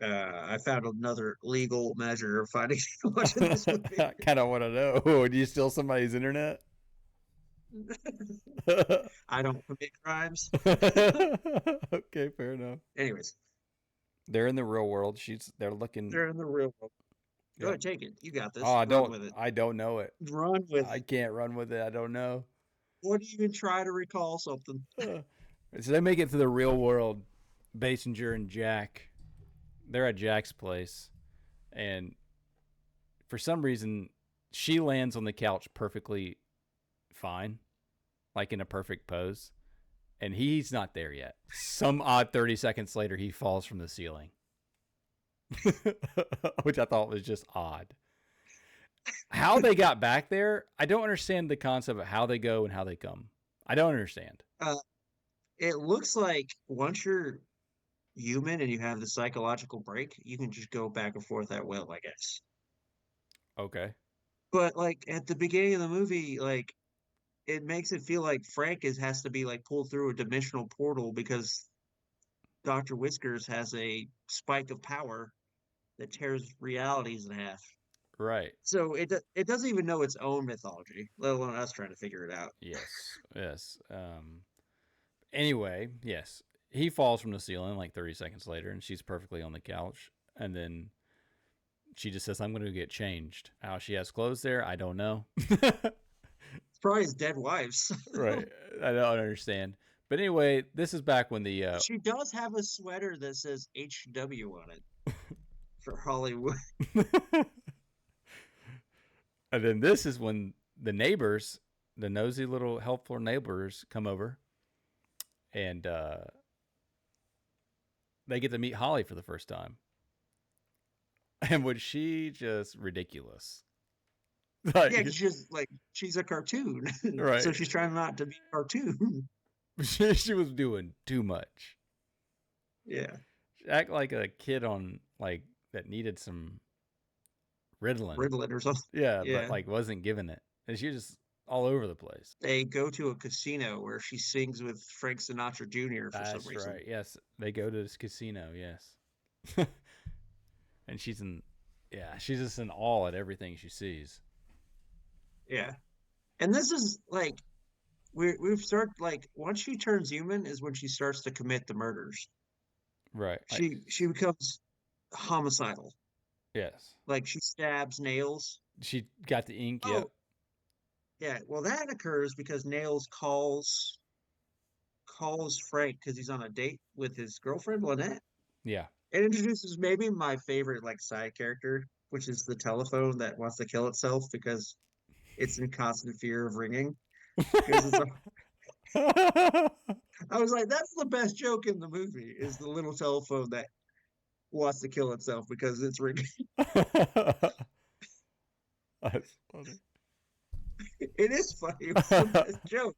I found another legal measure of finding watching this movie. I kind of want to know. Do you steal somebody's internet? I don't commit crimes. Okay, fair enough. Anyways, They're in the real world. They're looking. they're in the real world. Go Yep. ahead, take it. You got this. Oh, Run with it. I don't know it. Run with I it. can't run with it. I don't know. Or do you even try to recall something? So they make it to the real world. Basinger and Jack. They're at Jack's place, and for some reason, she lands on the couch perfectly fine, like in a perfect pose, and he's not there yet. Some odd 30 seconds later, he falls from the ceiling, which I thought was just odd. How they got back there, I don't understand the concept of how they go and how they come. I don't understand. It looks like once you're human and you have the psychological break, you can just go back and forth at will, I guess. Okay. But like at the beginning of the movie, like it makes it feel like Frank has to be like pulled through a dimensional portal because Dr. Whiskers has a spike of power that tears realities in half. Right. So it doesn't even know its own mythology, let alone us trying to figure it out. Yes. Anyway, yes. He falls from the ceiling like 30 seconds later, and she's perfectly on the couch. And then she just says, I'm going to get changed. How she has clothes there, I don't know. It's probably his dead wives. Right. I don't understand. But anyway, this is back when the... She does have a sweater that says HW on it for Hollywood. And then this is when the neighbors, the nosy little helpful neighbors, come over. And they get to meet Holly for the first time. And was she just ridiculous? Like, Yeah, 'cause she's a cartoon. Right. So she's trying not to be a cartoon. she was doing too much. Yeah. She act like a kid on like that needed some Ritalin. Ritalin or something. Yeah, Yeah. but like wasn't giving it. And she was just all over the place. They go to a casino where she sings with Frank Sinatra Jr. for some reason. Right. Yes. They go to this casino, yes. And she's just in awe at everything she sees. Yeah. And this is like we've started like once she turns human is when she starts to commit the murders. Right. She becomes homicidal. Yes. Like she stabs Nails. She got the ink, Oh, yep. yeah. Well, that occurs because Nails calls Frank because he's on a date with his girlfriend Lynette. Yeah. It introduces maybe my favorite like side character, which is the telephone that wants to kill itself because it's in constant fear of ringing. I was like, that's the best joke in the movie is the little telephone that wants to kill itself because it's ringing. That's funny. It is funny. It's the best joke.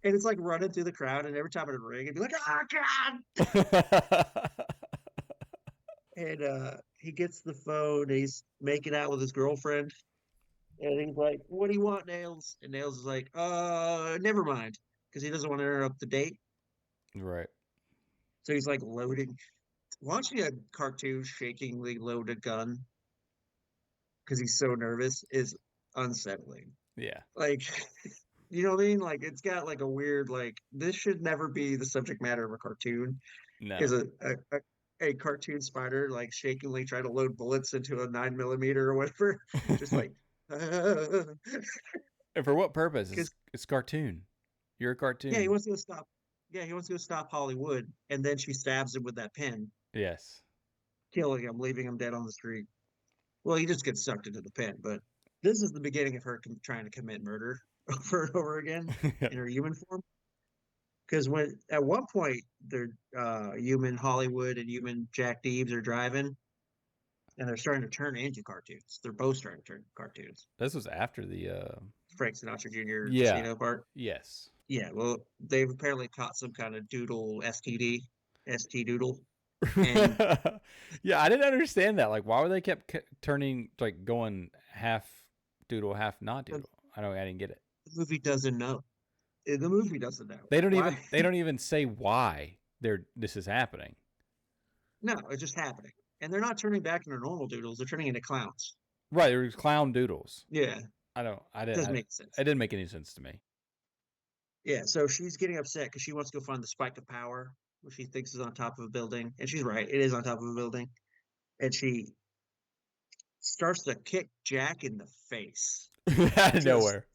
And it's like running through the crowd, and every time it ring, it'd be like, "Oh God!" And he gets the phone. And he's making out with his girlfriend, and he's like, "What do you want, Nails?" And Nails is like, never mind," because he doesn't want to interrupt the date. Right. So he's like loading, watching a cartoon shakingly load a gun because he's so nervous is unsettling. Yeah. Like. You know what I mean? Like it's got like a weird like this should never be the subject matter of a cartoon. No. Because a cartoon spider like shakingly trying to load bullets into a 9mm or whatever, just like. And for what purpose? It's cartoon. You're a cartoon. Yeah, he wants to go stop. Yeah, he wants to go stop Hollywood, and then she stabs him with that pen, Yes. killing him, leaving him dead on the street. Well, he just gets sucked into the pen, but this is the beginning of her trying to commit murder. over and over again Yeah. in her human form. Because when at one point they're human Hollywood and human Jack Deebs are driving, and they're starting to turn into cartoons. They're both starting to turn into cartoons. This was after the Frank Sinatra Jr. yeah. casino part. Yes. Yeah, well, they've apparently caught some kind of doodle ST doodle, and Yeah, I didn't understand that. Like, why were they kept turning, like, going half doodle, half not the doodle? I didn't get it. movie doesn't know. The movie doesn't know They don't why. even they don't even say why this is happening. No, it's just happening, and they're not turning back into normal doodles. They're turning into clowns. Right, there's clown doodles. Yeah, I doesn't didn't make sense. it didn't make any sense to me. Yeah, so she's getting upset because she wants to go find the spike of power, which she thinks is on top of a building, and she's right. It is on top of a building, and she starts to kick Jack in the face. Out of Just nowhere.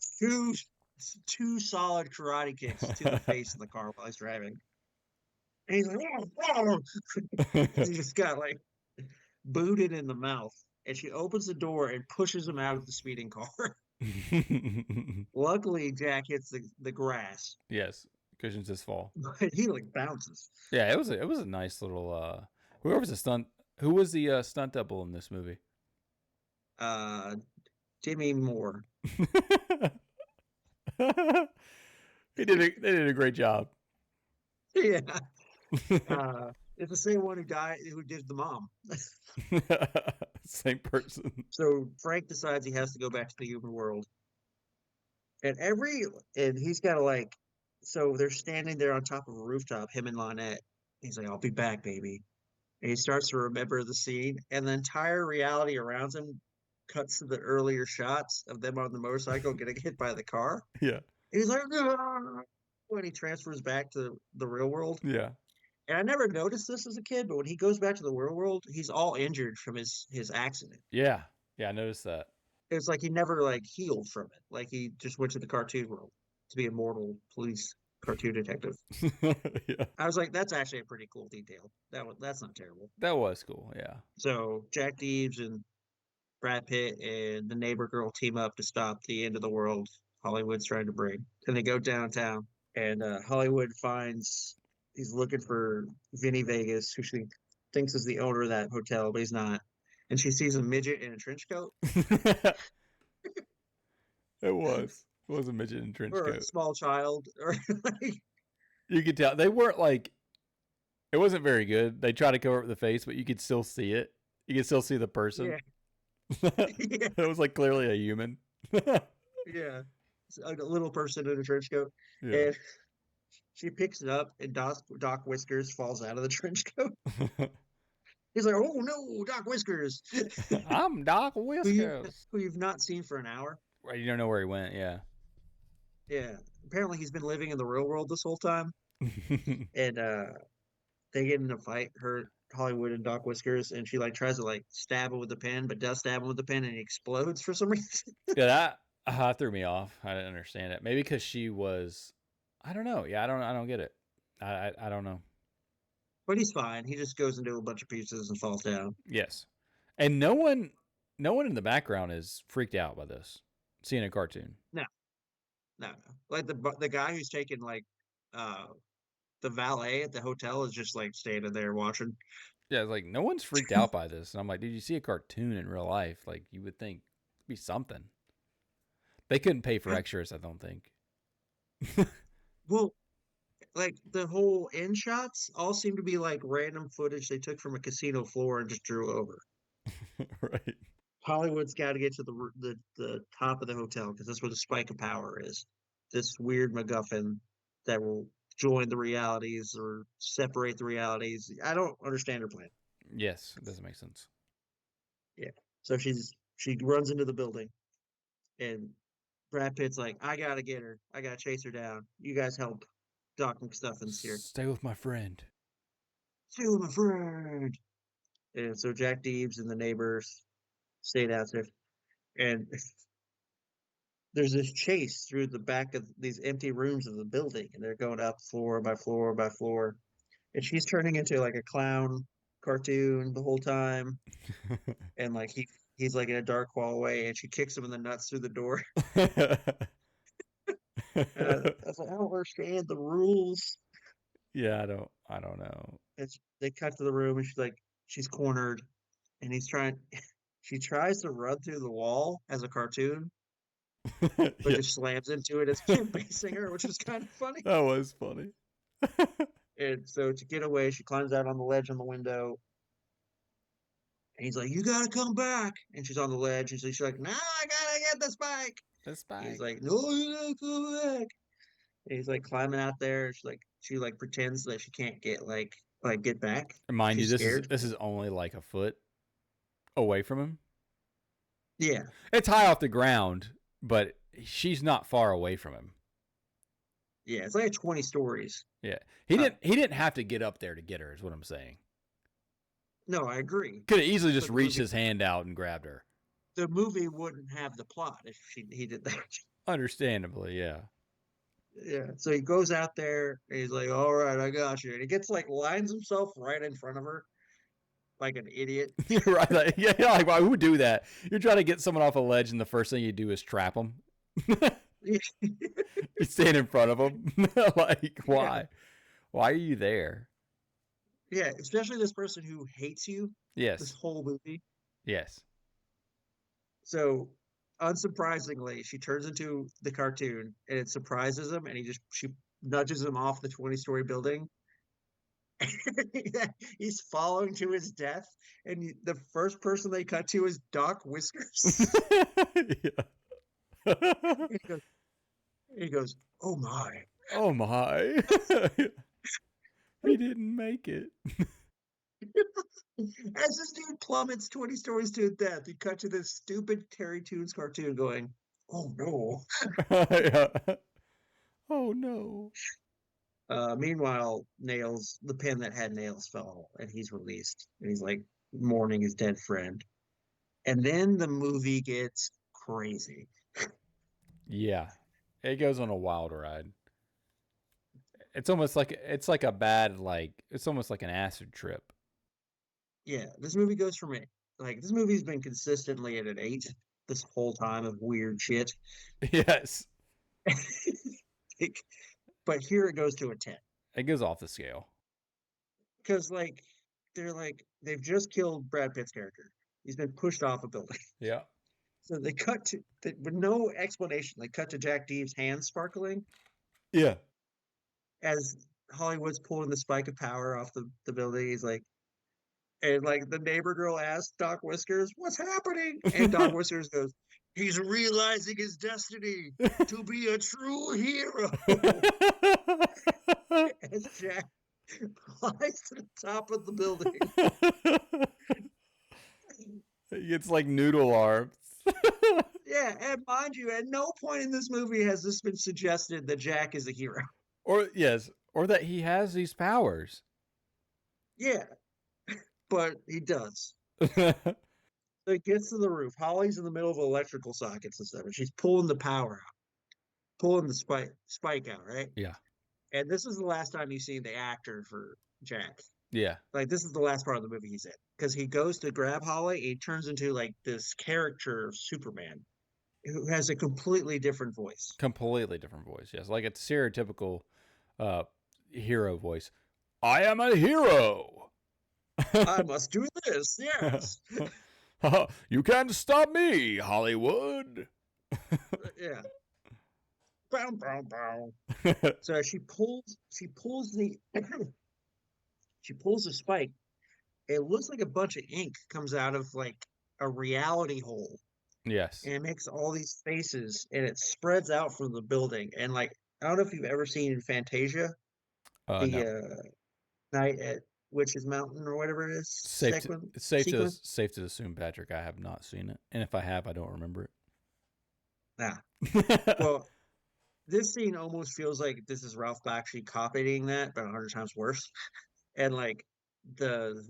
two solid karate kicks to the face of the car while he's driving. And he's like, oh, oh. He just got like booted in the mouth. And she opens the door and pushes him out of the speeding car. Luckily, Jack hits the grass, Yes, cushions his fall. but he like bounces. Yeah, it was a nice little whoever was the stunt who was the stunt double in this movie? Demi Moore. They did a great job. Yeah. It's the same one who did the mom. Same person. So Frank decides he has to go back to the human world. And he's got to like, so they're standing there on top of a rooftop, him and Lynette. He's like, I'll be back, baby. And he starts to remember the scene, and the entire reality around him cuts to the earlier shots of them on the motorcycle getting hit by the car. Yeah. And he's like, "Ah," when he transfers back to the real world. Yeah. And I never noticed this as a kid, but when he goes back to the real world, he's all injured from his accident. Yeah. Yeah, I noticed that. It's like he never like healed from it. Like he just went to the cartoon world to be a mortal police cartoon detective. Yeah. I was like, that's actually a pretty cool detail. That's not terrible. That was cool, yeah. So Jack Deebs and Brad Pitt and the neighbor girl team up to stop the end of the world Hollywood's trying to bring. And they go downtown, and Hollywood finds he's looking for Vinny Vegas, who she thinks is the owner of that hotel, but he's not. And she sees a midget in a trench coat It was. It was a midget in a trench or a coat. small child, or like, You could tell they weren't like it wasn't very good. They tried to cover up the face, but you could still see it. You could still see the person. yeah, It was like clearly a human. yeah, it's like a little person in a trench coat, Yeah. and she picks it up, and Doc Whiskers falls out of the trench coat. He's like, "Oh no, Doc Whiskers!" I'm Doc Whiskers. who you've not seen for an hour. Right, you don't know where he went, yeah. Yeah, apparently he's been living in the real world this whole time, and they get in a fight, her Hollywood and Doc Whiskers, and she like tries to like stab him with the pen, but does stab him with the pen, and he explodes for some reason. Yeah, that threw me off. I didn't understand it. Maybe because she was, I don't know. Yeah, I don't get it. I don't know. But he's fine. He just goes into a bunch of pieces and falls down. Yes, and no one in the background is freaked out by this. Seeing a cartoon. No, no. Like the guy who's taking like uh the valet at the hotel is just like standing there watching. Yeah, it's like no one's freaked out by this, and I'm like, did you see a cartoon in real life? Like you would think it'd be something. They couldn't pay for extras, I don't think. Well, like the whole end shots all seem to be like random footage they took from a casino floor and just drew over. Right. Hollywood's got to get to the top of the hotel because that's where the spike of power is. This weird MacGuffin that will join the realities or separate the realities. I don't understand her plan. Yes, it doesn't make sense. Yeah. So she runs into the building, and Brad Pitt's like, I gotta get her. I gotta chase her down. You guys help Doc McStuffins here. Stay with my friend. Steal my friend. And so Jack Deebs and the neighbors stayed out there, and there's this chase through the back of these empty rooms of the building, and they're going up floor by floor by floor, and she's turning into like a clown cartoon the whole time, and like he's like in a dark hallway, and she kicks him in the nuts through the door. I was like, I don't understand the rules. Yeah, I don't know. And they cut to the room, and she's cornered, and he's trying. She tries to run through the wall as a cartoon, but Yeah. just slams into it as a kid facing her, which was kind of funny. That was funny. And so to get away, she climbs out on the ledge on the window, and he's like, "You gotta come back." And she's on the ledge, and so she's like, "No, I gotta get the spike." The He's spike. like, "No, you gotta come back." And he's like climbing out there. She pretends that she can't get back. Mind you, She's scared. this is only like a foot away from him. Yeah, It's high off the ground, but she's not far away from him. yeah. It's like 20 stories. Yeah. Uh, He didn't have to get up there to get her, is what I'm saying. no, I agree. Could have easily just But reached his hand out and grabbed her. the movie wouldn't have the plot if he did that. Understandably, yeah. Yeah. So he goes out there and he's like, "All right, I got you." And he gets like lines himself right in front of her like an idiot. You're right. Like, yeah, like why who would do that? You're trying to get someone off a ledge, and the first thing you do is trap them. You stand in front of them. Like, why? Yeah. Why are you there? Yeah, especially this person who hates you this Yes. whole movie. Yes. So unsurprisingly, she turns into the cartoon and it surprises him and she nudges him off the 20-story building. He's falling to his death, and the first person they cut to is Doc Whiskers. Yeah. he goes, he goes, "Oh my." Oh my. We didn't make it. As this dude plummets 20 stories to his death, you cut to this stupid Terry Toons cartoon going, "Oh no." Yeah. Oh no. Meanwhile, the pen that had nails fell and he's released. And he's like mourning his dead friend. And then the movie gets crazy. Yeah. It goes on a wild ride. It's almost like a bad it's almost like an acid trip. Yeah, this movie goes from it. Like, this movie's been consistently at an 8 this whole time of weird shit. Yes. Like, but here it goes to a 10. It goes off the scale. Because, they've just killed Brad Pitt's character. He's been pushed off a building. Yeah. So they cut with no explanation, they cut to Jack Deeves' hands sparkling Yeah. as Hollywood's pulling the spike of power off the building. He's like, and like the neighbor girl asks Doc Whiskers, "What's happening?" And Doc Whiskers goes, "He's realizing his destiny to be a true hero." As Jack flies to the top of the building. It's like noodle arms. Yeah, and mind you, at no point in this movie has this been suggested that Jack is a hero. Or yes, or that he has these powers. Yeah, but he does. So he gets to the roof. Holly's in the middle of electrical sockets and stuff, and she's pulling the power out, pulling the spike out, right? Yeah. And this is the last time you see the actor for Jack. Yeah. Like, this is the last part of the movie he's in, because he goes to grab Holly, he turns into like this character of Superman who has a completely different voice. Completely different voice. Yes, like a stereotypical hero voice. I am a hero. I must do this. Yes. You can't stop me, Hollywood. Yeah. Bow, bow, bow. So she pulls the she pulls the spike. It looks like a bunch of ink comes out of like a reality hole, Yes. and it makes all these faces, and it spreads out from the building. And like, I don't know if you've ever seen in Fantasia No. the night at Witch's Mountain or whatever it is. It's safe to assume, Patrick, I have not seen it, and if I have, I don't remember Nah. it. Well, this scene almost feels like this is Ralph Bakshi copying that, but 100 times worse. And like the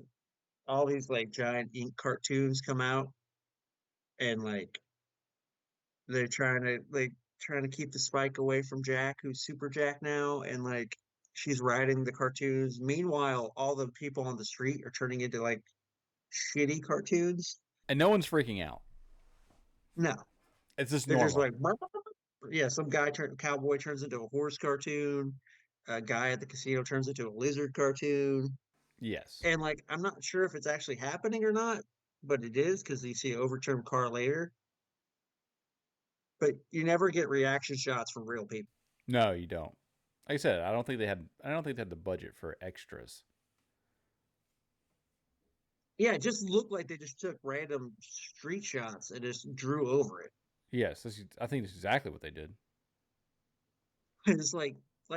all these like giant ink cartoons come out, and like they're trying to keep the spike away from Jack, who's Super Jack now, and like she's writing the cartoons. Meanwhile, all the people on the street are turning into like shitty cartoons. And no one's freaking out. No, It's just they're normal. just like, Yeah, some cowboy turns into a horse cartoon. A guy at the casino turns into a lizard cartoon. Yes. And like, I'm not sure if it's actually happening or not, but it is because you see an overturned car later. But you never get reaction shots from real people. No, you don't. Like I said, I don't think they had. I don't think they had the budget for extras. Yeah, it just looked like they just took random street shots and just drew over it. Yes, I think that's exactly what they did. It's like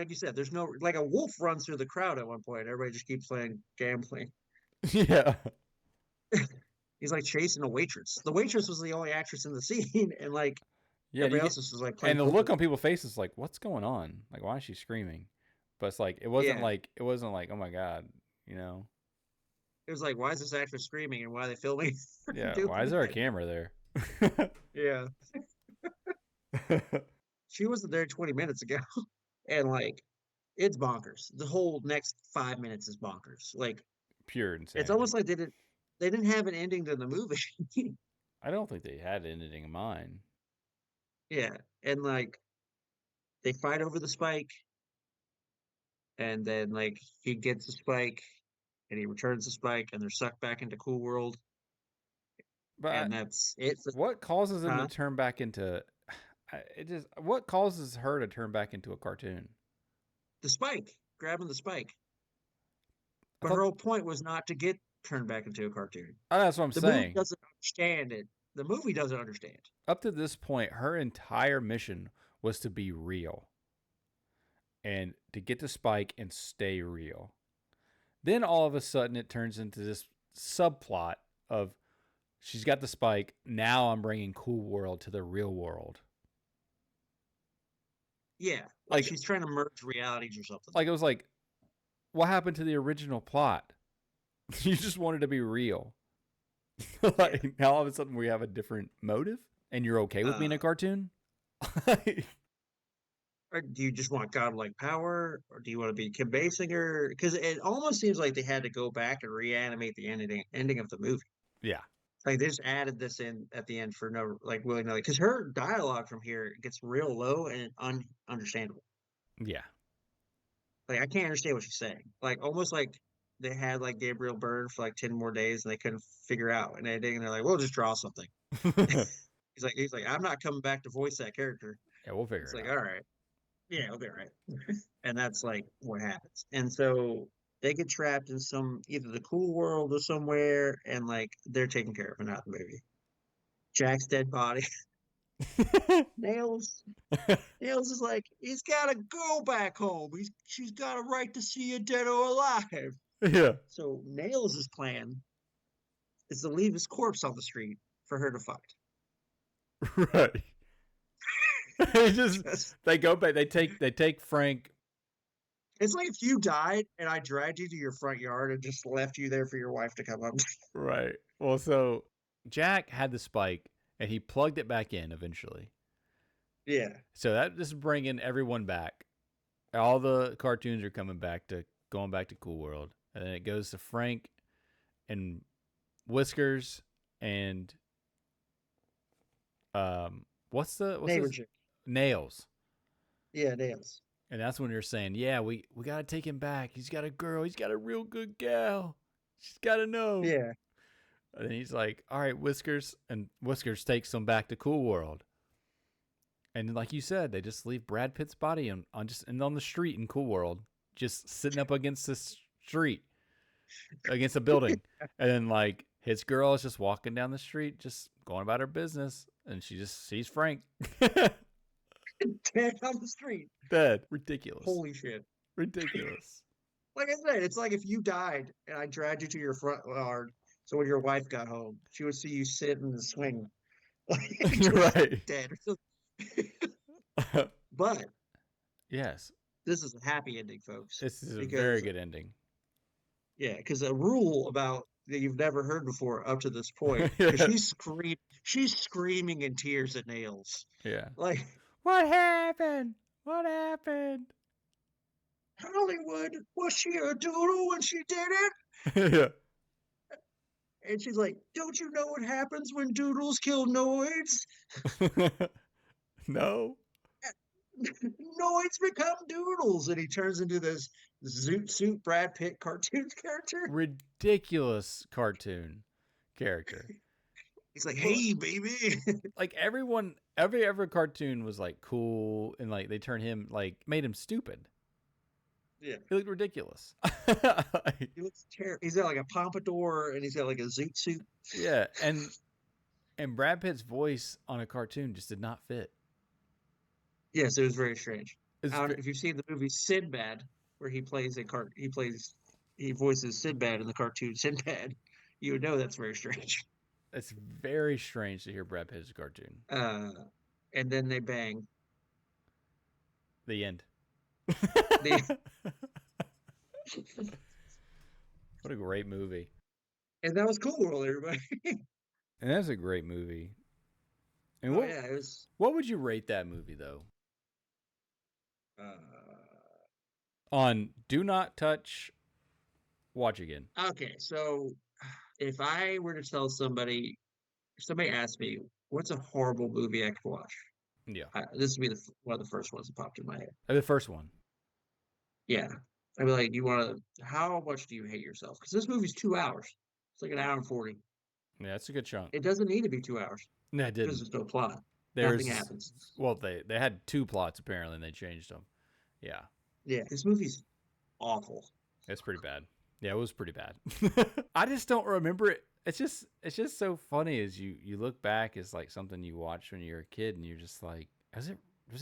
you said, there's no like a wolf runs through the crowd at one point. Everybody just keeps playing gambling. Yeah. He's like chasing a waitress. The waitress was the only actress in the scene, and like Yeah, you everybody get else was just like playing and the poker. look on people's faces like, what's going on? Like, why is she screaming? But it's like Yeah, it wasn't like, oh my god, you know? it was like, why is this actress screaming and why are they filming her Yeah, why is doing there a that? camera there? Yeah, she wasn't there 20 minutes ago, and like it's bonkers. The whole next 5 minutes is bonkers. Like Pure it's insanity. almost like they didn't have an ending to the movie. I don't think they had anything in mind. Yeah, and like they fight over the spike, and then like he gets the spike, and he returns the spike, and they're sucked back into Cool World, and But that's it. what causes them to Huh? turn back into it just what causes her to turn back into a cartoon? The spike, grabbing the spike. I But her thought whole point was not to get turned back into a cartoon. oh, that's what I'm The movie saying. doesn't understand it. The movie doesn't understand. Up to this point, her entire mission was to be real and to get the spike and stay real. Then all of a sudden it turns into this subplot of she's got the spike, now I'm bringing Cool World to the real world. Yeah, like Like she's trying to merge realities or something. it was like what happened to the original plot? You just wanted to be real. Yeah. Like now all of a sudden we have a different motive and you're okay with being Uh, a cartoon? or do you just want godlike power, or do you want to be Kim Basinger? Because it almost seems like they had to go back and reanimate the ending of the movie. Yeah. Like they just added this in at the end for no like willy nilly. Because her dialogue from here gets real low and ununderstandable. Yeah. Like I can't understand what she's saying. Like almost like they had like Gabriel Byrne for like 10 more days and they couldn't figure out an ending and they're like, we'll just draw something. Yeah, He's like, I'm not coming back to voice that character. we'll figure It's it like, out. all right, yeah, okay, right. And that's like what happens. And so they get trapped in some either the cool world or somewhere, and like they're taken care of in that movie. Jack's dead body. Nails. Nails is like, he's gotta go back home. She's got a right to see you dead or alive. Yeah. So Nails' plan is to leave his corpse on the street for her to find. Right. They just It's they go back. They take Frank. like if you died and I dragged you to your front yard and just left you there for your wife to come up. Right. Well, so Jack had the spike and he plugged it back in eventually. Yeah. So that just is bringing everyone back. All the cartoons are coming back to going back to Cool World, and then it goes to Frank and Whiskers and what's Neighbor his chick. Nails. Yeah, Nails. And that's when you're saying, yeah, we gotta take him back. He's got a girl. He's got a real good gal. She's gotta know. Yeah. And then he's like, all right, Whiskers. And Whiskers takes him back to Cool World. And like you said, they just leave Brad Pitt's body on the street in Cool World, just sitting up against the street, against a building. And then like his girl is just walking down the street, just going about her business. And she just sees Frank. Dead on the street. Dead. Ridiculous. Holy shit. Ridiculous. Like I said, it's like if you died and I dragged you to your front yard, so when your wife got home, she would see you sit in the swing, like You're just right. dead. But Yes. this is a happy ending, folks, This is a very because good ending. yeah, because a rule about that you've never heard before up to this point, because Yes. she's screaming in tears at Nails, Yeah. like What happened? What happened? Hollywood, was she a doodle when she did it? Yeah. And she's like, don't you know what happens when doodles kill noids? No. Noids become doodles, and he turns into this zoot suit Brad Pitt cartoon character. Ridiculous cartoon character. He's like, Well, "Hey, baby." like everyone, every cartoon was like cool, and like they turned him like made him stupid. Yeah, He looked ridiculous. he looks terrible. He's got like a pompadour, and he's got like a zoot suit. Yeah, and Brad Pitt's voice on a cartoon just did not fit. Yes, it was very strange. It's I don't know if you've seen the movie Sinbad, where he voices Sinbad in the cartoon Sinbad. You would know that's very strange. it's very strange to hear Brad Pitt as a cartoon. Uh, and then they bang. The end. The What a great movie. and that was Cool World, everybody. And that's a great movie. And Oh yeah, it was. what would you rate that movie though? Uh, On do not touch, watch again. okay, so if I were to tell somebody, if somebody asked me, "What's a horrible movie I could watch?" Yeah. This would be one of the first ones that popped in my head. The first one. Yeah, I'd be like, "You want to? How much do you hate yourself?" Because this movie's 2 hours. It's like an hour and 40. Yeah, that's a good chunk. It doesn't need to be 2 hours No, it because didn't. there's no plot. There's Nothing happens. well, they had two plots apparently, and they changed them. Yeah, Yeah, this movie's awful. it's pretty bad. Yeah, it was pretty bad. I just don't remember it. It's just so funny as you look back as like something you watched when you were a kid, and you're just like, was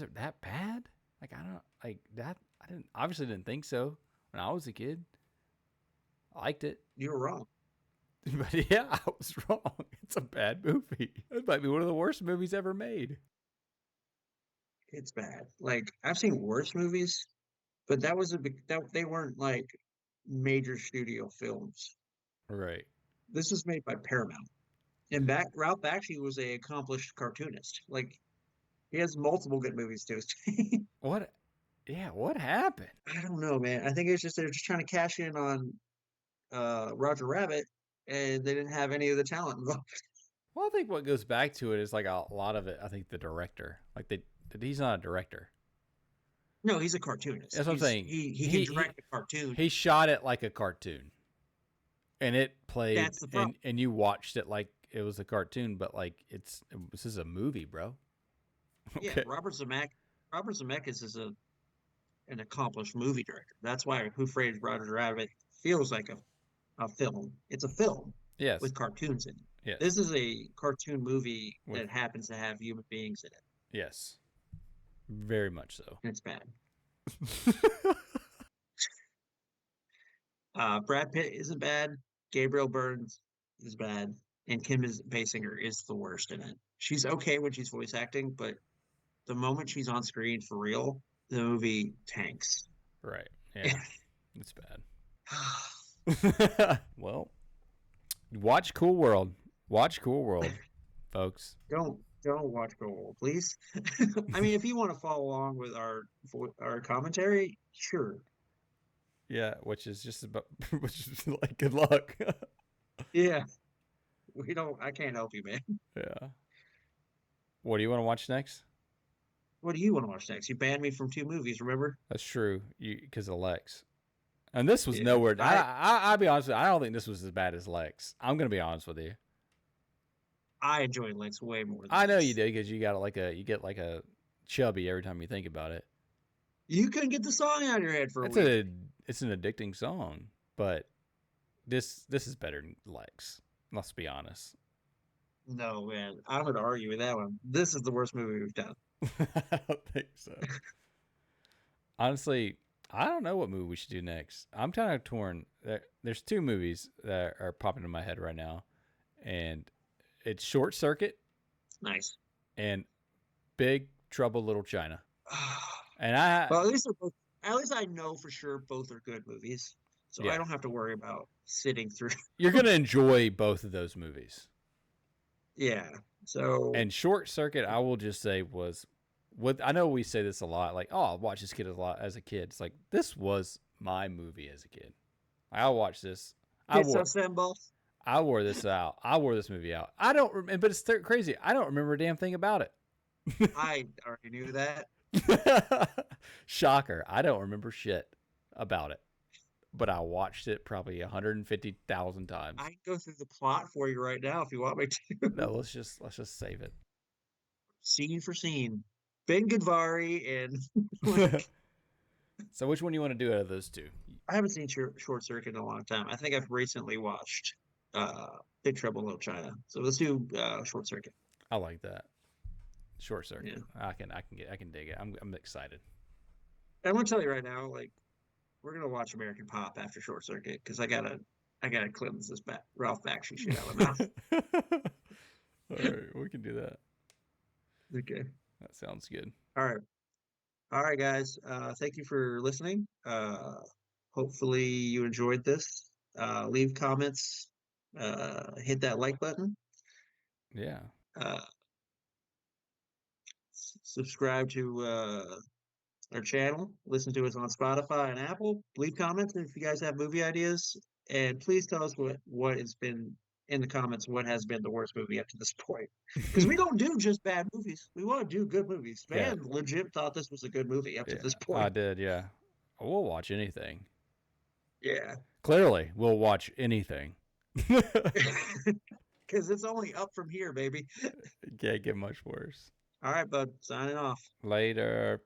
it that bad? Like I don't like that. I didn't think so when I was a kid. I liked it. You were wrong. But yeah, I was wrong. It's a bad movie. It might be one of the worst movies ever made. It's bad. Like I've seen worse movies, but that was a big that they weren't like major studio films. Right. This was made by Paramount. And back Ralph Bakshi was a accomplished cartoonist. Like he has multiple good movies too. What? Yeah, what happened? I don't know, man. I think it's just they're just trying to cash in on Roger Rabbit, and they didn't have any of the talent involved. Well, I think what goes back to it is like a lot of it. I think the director, he's not a director. No, he's a cartoonist. That's what I'm saying. He can direct a cartoon. He shot it like a cartoon, and it played. That's the problem. And you watched it like it was a cartoon, but like this is a movie, bro. Yeah, Okay. Robert Zemeckis is an accomplished movie director. That's why Who Framed Roger Rabbit feels like a film. It's a film Yes. with cartoons in it. Yes. This is a cartoon movie With- that happens to have human beings in it. Yes. Very much so. And it's bad. Brad Pitt isn't bad. Gabriel Burns is bad. And Kim Basinger is the worst in it. She's okay when she's voice acting, but the moment she's on screen for real, the movie tanks. Right. Yeah. It's bad. Well, watch Cool World. Watch Cool World, folks. Don't watch Goal, please. I mean, if you want to follow along with our commentary, sure. Yeah, which is like good luck. Yeah, we don't. I can't help you, man. Yeah. What do you want to watch next? What do you want to watch next? You banned me from 2 movies, remember? That's true. Because of Lex. And this was Yeah, nowhere. I'll be honest with you. I don't think this was as bad as Lex. I'm gonna be honest with you. I enjoy Lex way more. Than I know this. you did because you get like a chubby every time you think about it. You couldn't get the song out of your head for a It's week. it's an addicting song, but this is better than Lex. Let's be honest. No, man, I'm going to argue with that one. This is the worst movie we've done. I don't think so. Honestly, I don't know what movie we should do next. I'm kind of torn. There's 2 movies that are popping in my head right now, and it's Short Circuit Nice. and Big Trouble Little China. And I Well, at least they're both. At least I know for sure both are good movies, so Yeah. I don't have to worry about sitting through. you're gonna enjoy both of those movies. Yeah. So And Short Circuit, I will just say was with. I know we say this a lot, like, oh, I watched this kid a lot as a kid. It's like this was my movie as a kid. I watched this. Disassemble. I wore this out. I wore this movie out. I don't remember, but it's crazy. I don't remember a damn thing about it. I already knew that. Shocker. I don't remember shit about it, but I watched it probably 150,000 times. I can go through the plot for you right now if you want me to. No, let's just save it. Scene for scene. Ben Goodvari and like So which one do you want to do out of those two? I haven't seen Short Circuit in a long time. I think I've recently watched Big Trouble in Little China. So let's do Short Circuit. I like that. Short circuit. Yeah. I can dig it. I'm excited. I'm gonna tell you right now, like we're gonna watch American Pop after Short Circuit because I gotta cleanse this Ralph Bakshi shit out of my mouth. All right, we can do that. Okay. That sounds good. All right. All right, guys. Thank you for listening. Hopefully you enjoyed this. Leave comments. Hit that like button. Yeah. Uh, Subscribe to our channel. Listen to us on Spotify and Apple. Leave comments if you guys have movie ideas, and please tell us what has been in the comments. What has been the worst movie up to this point? Because we don't do just bad movies. We want to do good movies. Yeah. Man, legit thought this was a good movie up to Yeah. this I point. did. Yeah. We'll watch anything. Yeah, Clearly, we'll watch anything. because it's only up from here, baby. Can't get much worse. All right, bud. Signing off. Later.